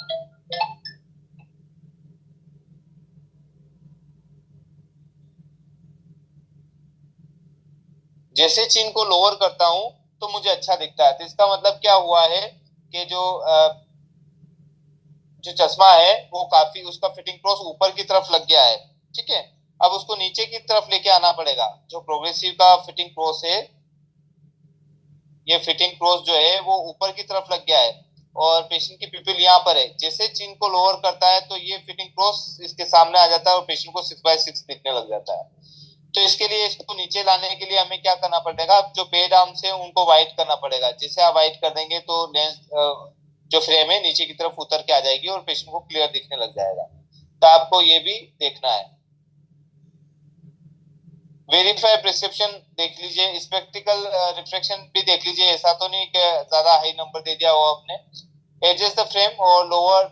जैसे चीन को लोअर करता हूं तो मुझे अच्छा दिखता है। तो इसका मतलब क्या हुआ है कि जो चश्मा है वो काफी, उसका फिटिंग क्रॉस ऊपर की तरफ लग गया है। ठीक है, अब उसको नीचे की तरफ लेके आना पड़ेगा। जो प्रोग्रेसिव का फिटिंग क्रॉस है, ये फिटिंग क्रॉस जो है वो ऊपर की तरफ लग गया है और पेशेंट की पिपिल यहाँ पर है। जैसे चीन को लोअर करता है तो ये फिटिंग क्रॉस इसके सामने आ जाता है और पेशेंट को 6/6 दिखने लग जाता है। तो इसके लिए इसको नीचे लाने के लिए हमें क्या करना पड़ेगा, जो पेड आर्म्स है उनको वाइड करना पड़ेगा। जैसे आप वाइड कर देंगे तो लेंस जो फ्रेम है नीचे की तरफ उतर के आ जाएगी और पेशेंट को क्लियर दिखने लग जाएगा। तो आपको ये भी देखना है। वेरीफाई प्रिस्क्रिप्शन देख लीजिए, स्पेक्टिकल रिफ्रैक्शन भी देख लीजिए। ऐसा तो नहीं कि ज्यादा हाई नंबर दे दिया हो आपने। एडजस्ट द फ्रेम और लोअर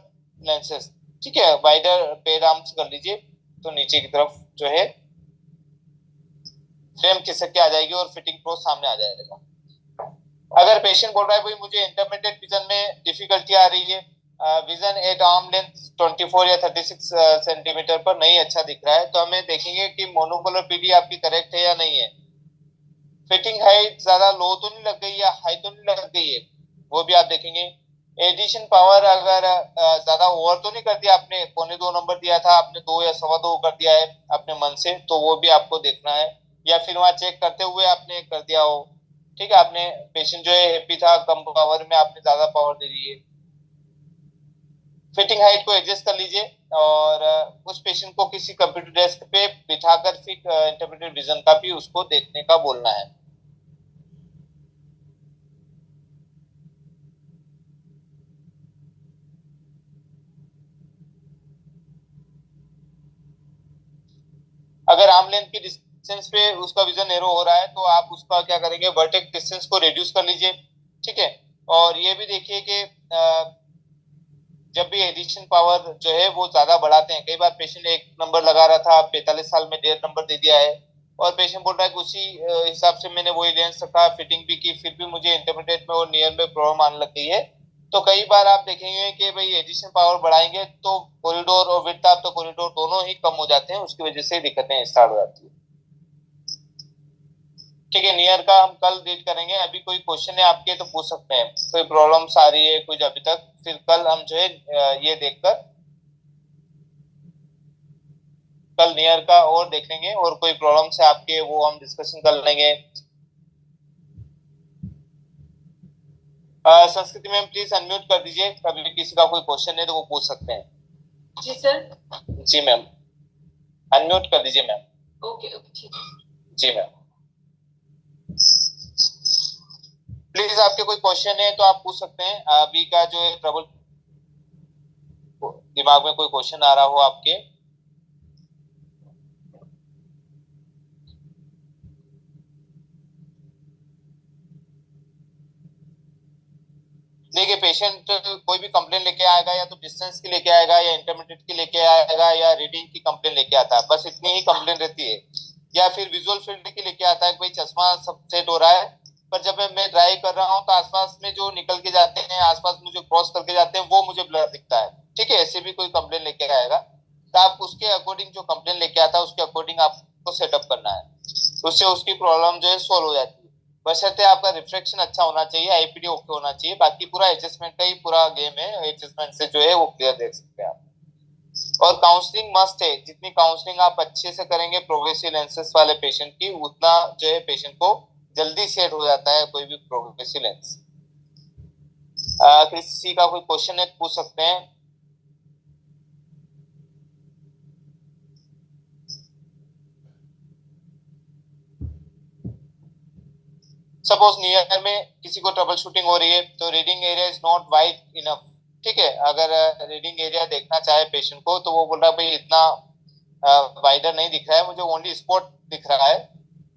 लेंसेस, ठीक है, वाइडर पेड आर्म्स कर लीजिए तो नीचे की तरफ जो है फ्रेम खिसक के आ जाएगी और फिटिंग प्रो सामने आ जाएगा। अगर पेशेंट बोल रहा है भाई मुझे इंटरमीडिएट विजन में डिफिकल्टी आ रही है, विजन एट आर्म लेंथ 24 या 36 सेंटीमीटर पर नहीं अच्छा दिख रहा है, तो हमें देखेंगे कि मोनोपोलर पीडी आपकी करेक्ट है या नहीं है। फिटिंग हाइट ज्यादा लो तो नहीं लग गई या हाई तो नहीं लग गई है, वो भी आप देखेंगे। एडिशन पावर अगर ज्यादा ओवर तो नहीं कर दिया आपने, 2.25 नंबर दिया था आपने 2 या 2.25 कर दिया है अपने मन से, तो वो भी आपको देखना है। या फिर वहां चेक करते हुए आपने कर दिया हो, ठीक है, आपने पेशेंट जो है हैप्पी था, कम पावर में आपने ज्यादा पावर दे दी है। फिटिंग हाइट को एडजस्ट कर लीजिए और उस पेशेंट को किसी कंप्यूटर डेस्क पे बिठाकर फिर इंटरमीडिएट विजन का भी उसको देखने का बोलना है। अगर आर्म लेंथ की डिस्टेंस पे उसका विजन एरो हो रहा है तो आप उसका क्या करेंगे, वर्टेक्स डिस्टेंस को रिड्यूस कर लीजिए। ठीक है, और ये भी देखिए कि जब भी एडिशन पावर जो है वो ज्यादा बढ़ाते हैं, कई बार पेशेंट 1 नंबर लगा रहा था 45 साल में 1.5 नंबर दे दिया है और पेशेंट बोल रहा है कि उसी हिसाब से मैंने वही लेंस रखा, फिटिंग भी की, फिर भी मुझे इंटरमीडिएट में और नियर में प्रॉब्लम आने लग गई है। तो कई बार आप देखेंगे कि भाई एडिशन पावर बढ़ाएंगे तो कॉरिडोर और विड्थ ऑफ द कॉरिडोर दोनों ही कम हो जाते हैं, उसकी वजह से दिक्कतें स्टार्ट हो जाती है। ठीक है, नियर का हम कल रीड करेंगे। अभी कोई क्वेश्चन है आपके तो पूछ सकते हैं, कोई प्रॉब्लम्स आ रही है कुछ अभी तक, फिर कल हम जो है ये देखकर कल नियर का और देख लेंगे, और कोई प्रॉब्लम्स है आपके वो हम डिस्कशन कर लेंगे। संस्कृति मैम प्लीज अनम्यूट कर दीजिए, कभी किसी का कोई क्वेश्चन है तो वो पूछ सकते हैं। जी सर। जी मैम, अनम्यूट कर दीजिए मैम। ओके ओके ठीक है। जी मैम, प्लीज आपके कोई क्वेश्चन है तो आप पूछ सकते हैं। अभी का जो है ट्रबल, दिमाग में कोई क्वेश्चन आ रहा हो आपके। देखिए, पेशेंट कोई भी कंप्लेन लेके आएगा या तो डिस्टेंस की लेके आएगा या इंटरमीडिएट की लेके आएगा या रीडिंग की कंप्लेन लेके आता है, बस इतनी ही कंप्लेन रहती है। या फिर विजुअल फील्ड की लेके आता है कि भाई चश्मा सब सेट हो रहा है, पर जब मैं ड्राइव कर रहा हूँ तो आसपास में जो निकल के जाते हैं, आसपास मुझे क्रॉस करके जाते हैं, वो मुझे ब्लर दिखता है। ठीक है, ऐसे भी कोई कंप्लेन लेके आएगा तो आप उसके अकॉर्डिंग, जो कंप्लेन लेके आता है उसके अकॉर्डिंग आपको सेटअप करना है, उससे उसकी प्रॉब्लम जो है सोल्व हो जाती है। बशर्ते आपका रिफ्लेक्शन अच्छा होना चाहिए, आईपीडी ओके होना चाहिए, बाकी पूरा एडजस्टमेंट का ही पूरा गेम है। एडजस्टमेंट से जो है वो क्लियर देख सकते हैं आप। और काउंसलिंग मस्ट है, जितनी काउंसलिंग आप अच्छे से करेंगे प्रोग्रेसिव लेंसेज वाले पेशेंट की, उतना जो है पेशेंट को जल्दी सेट हो जाता है कोई भी प्रोग्रेसिव लेंस। किसी का कोई क्वेश्चन है पूछ सकते हैं। सपोज नियर में किसी को ट्रबल शूटिंग हो रही है तो reading area is not wide enough. ठीक है, अगर रीडिंग एरिया देखना चाहे पेशेंट को तो वो बोल रहा है भाई इतना वाइडर नहीं दिख रहा है, मुझे ओनली स्पॉट दिख रहा है,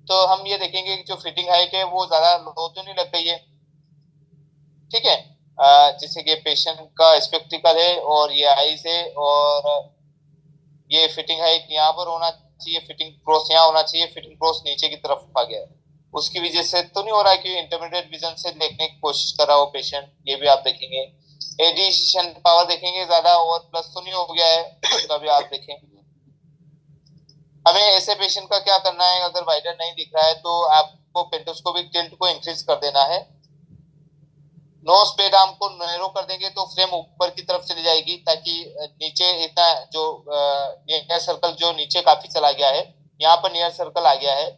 तो हम ये देखेंगे कि जो फिटिंग हाइट है वो ज्यादा लो तो नहीं लग गई है। ठीक है, जैसे कि पेशेंट का स्पेक्टिकल है और ये आईज है और ये फिटिंग हाइट यहाँ पर होना चाहिए, फिटिंग क्रॉस यहाँ होना चाहिए, फिटिंग क्रॉस नीचे की तरफ आ गया है, उसकी वजह से तो नहीं हो रहा है कि इंटरमीडिएट विजन से देखने की कोशिश कर रहा हो पेशेंट, ये भी आप देखेंगे। एडिशन पावर देखेंगे ज्यादा और प्लस तो नहीं हो गया है, उसका भी आप देखें। हमें ऐसे पेशेंट का क्या करना है, अगर वाइडर नहीं दिख रहा है तो आप आपको पेंटोस्कोपिक टिल्ट को इंक्रीज कर देना है। नोज पेड आर्म को नैरो कर देंगे तो फ्रेम ऊपर की तरफ चली जाएगी, ताकि नीचे इतना जो नियर सर्कल जो नीचे काफी चला गया है, यहाँ पर नियर सर्कल आ गया है,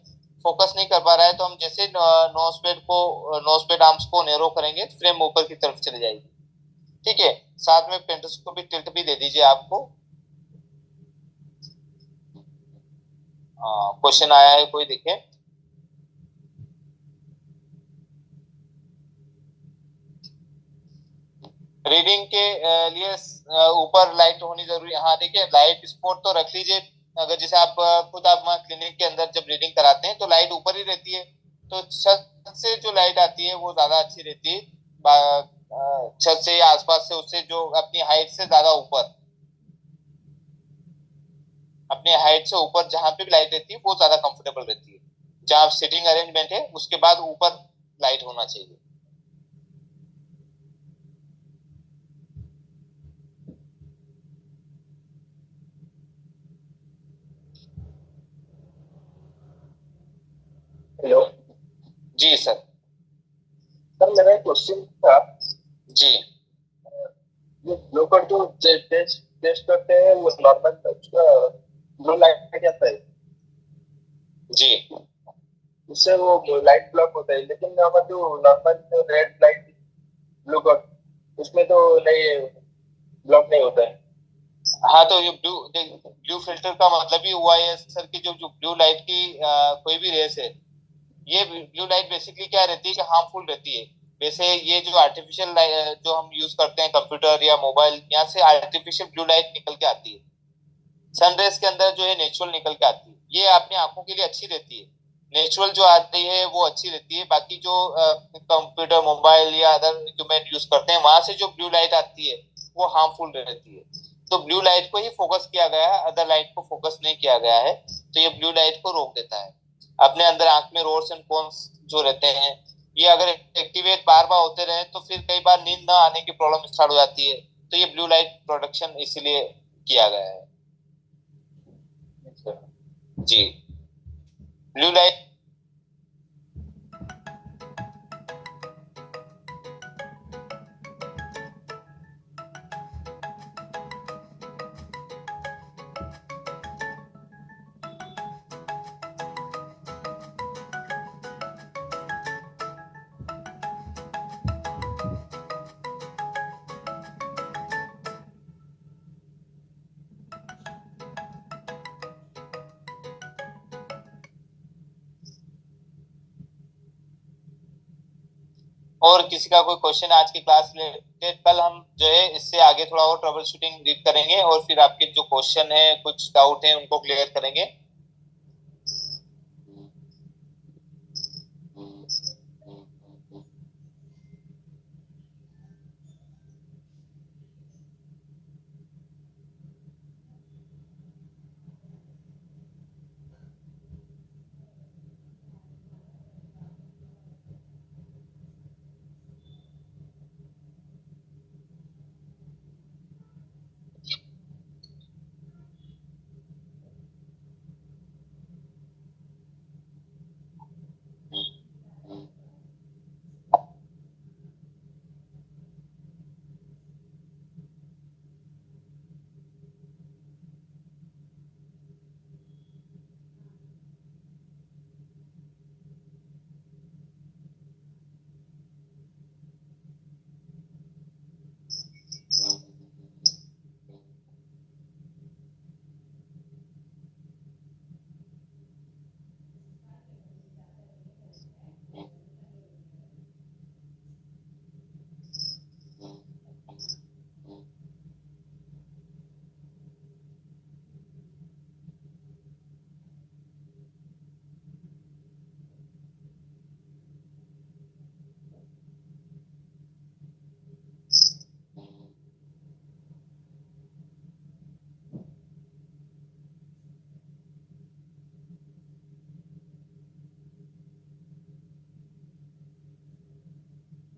फोकस नहीं कर पा रहा है, तो हम जैसे नोज पेड आर्म्स को नैरो करेंगे फ्रेम ऊपर की तरफ चली जाएगी। ठीक है, साथ में पेंटोस्कोपिक टिल्ट भी दे दीजिए आपको। क्वेश्चन आया है कोई, देखिए। रीडिंग के लिए ऊपर लाइट होनी जरूरी है। हाँ देखिए, लाइट स्पॉट तो रख लीजिए। अगर जैसे आप खुद आप क्लिनिक के अंदर जब रीडिंग कराते हैं तो लाइट ऊपर ही रहती है, तो छत से जो लाइट आती है वो ज्यादा अच्छी रहती है। छत से या आसपास से, उससे जो अपनी हाइट से ज्यादा ऊपर, अपने हाइट से ऊपर जहां पे भी लाइट रहती है वो ज्यादा कंफर्टेबल रहती है। जहां सिटिंग अरेंजमेंट है उसके बाद ऊपर लाइट होना चाहिए। हेलो जी सर। सर, मेरा एक क्वेश्चन था। जी ये ब्लू जो टेस्ट टेस्ट करते हैं वो नॉर्मल उसका ब्लू लाइट आता है, जी उससे वो लाइट ब्लॉक होता है, लेकिन हमारा जो नॉर्मल जो रेड लाइट ब्लू कट उसमें तो नहीं, ब्लॉक नहीं होता है। हाँ, तो ये ब्लू फिल्टर का मतलब ही हुआ है सर कि जो जो ब्लू लाइट की कोई भी रेस है, ये ब्लू लाइट बेसिकली क्या रहती है कि हार्मफुल रहती है। वैसे ये जो आर्टिफिशियल जो हम यूज करते हैं कंप्यूटर या मोबाइल, यहाँ से आर्टिफिशियल ब्लू लाइट निकल के आती है। सनरेज के अंदर जो है नेचुरल निकल के आती है, ये अपनी आंखों के लिए अच्छी रहती है। नेचुरल जो आती है वो अच्छी रहती है। बाकी जो कंप्यूटर मोबाइल या अदर इक्विपमेंट यूज करते हैं, वहां से जो ब्लू लाइट आती है वो हार्मफुल रहती है। तो ब्लू लाइट को ही फोकस किया गया है, अदर लाइट को फोकस नहीं किया गया है, तो ये ब्लू लाइट को रोक देता है। अपने अंदर आंख में रोड्स एंड कोन्स जो रहते हैं, ये अगर एक्टिवेट बार बार होते रहे तो फिर कई बार नींद ना आने की प्रॉब्लम स्टार्ट हो जाती है। तो ये ब्लू लाइट प्रोडक्शन इसीलिए किया गया है। जी, ब्लू लाइट। और किसी का कोई क्वेश्चन आज की क्लास रिलेटेड? कल हम जो है इससे आगे थोड़ा और ट्रबल शूटिंग रीड करेंगे और फिर आपके जो क्वेश्चन है, कुछ डाउट है, उनको क्लियर करेंगे।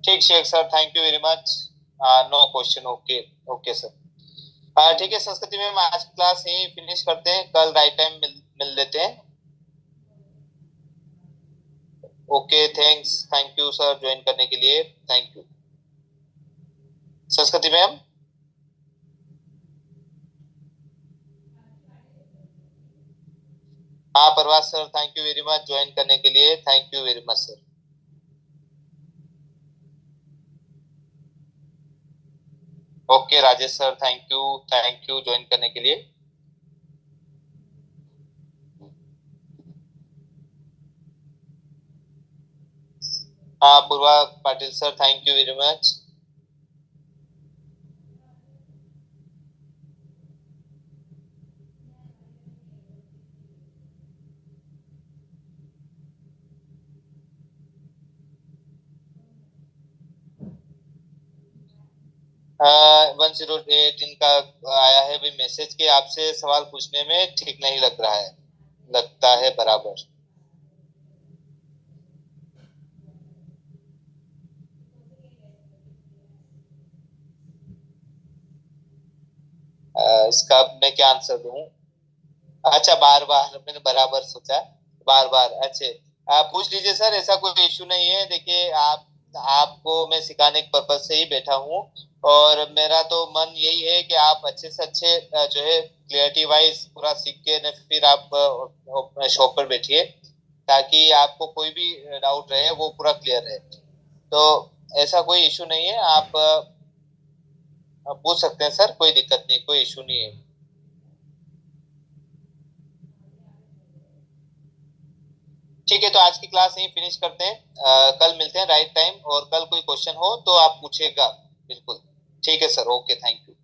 ठीक Sheikh sir, thank you very much. No question. Okay okay sir. ठीक है संस्कृति मैम, आज की क्लास यही फिनिश करते हैं, कल राइट टाइम मिल लेते हैं। Okay, thank you sir join करने के लिए, थैंक यू। सरस्वती मैम। हाँ Prabhas sir, thank you very much join करने के लिए, thank you very much sir. Okay Rajesh sir, thank you join करने के लिए। हाँ Purva Patil sir, thank you very much. One zero eight इनका आया है भी मैसेज कि आपसे सवाल पूछने में ठीक नहीं लग रहा है, लगता है बराबर। इसका मैं क्या आंसर दूं? अच्छा, बार बार मैंने बराबर सोचा, बार बार अच्छे। आप पूछ लीजिए सर, ऐसा कोई इशू नहीं है। देखिए आपको मैं सिखाने के पर्पज से ही बैठा हूँ, और मेरा तो मन यही है कि आप अच्छे से अच्छे जो है क्लियरिटी वाइज पूरा सीख के न फिर आप शॉप पर बैठिए, ताकि आपको कोई भी डाउट रहे वो पूरा क्लियर रहे। तो ऐसा कोई इशू नहीं है, आप पूछ सकते हैं सर, कोई दिक्कत नहीं, कोई इशू नहीं है। ठीक है, तो आज की क्लास यही फिनिश करते हैं। कल मिलते हैं राइट टाइम, और कल कोई क्वेश्चन हो तो आप पूछेगा बिल्कुल। ठीक है sir, okay, thank you.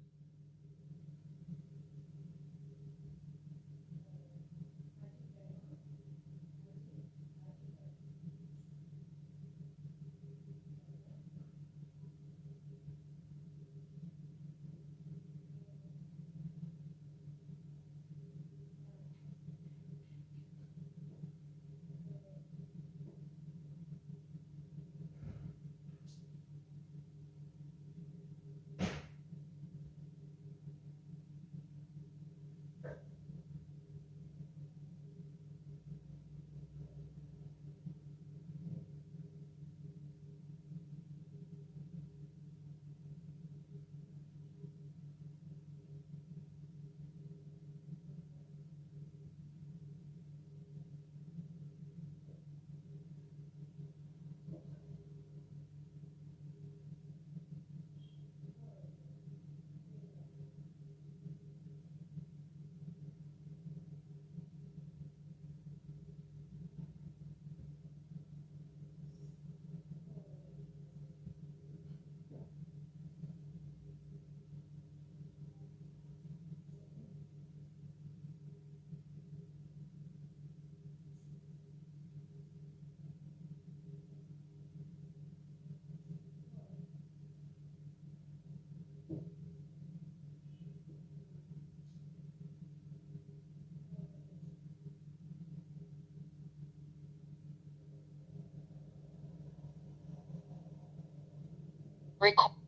Record.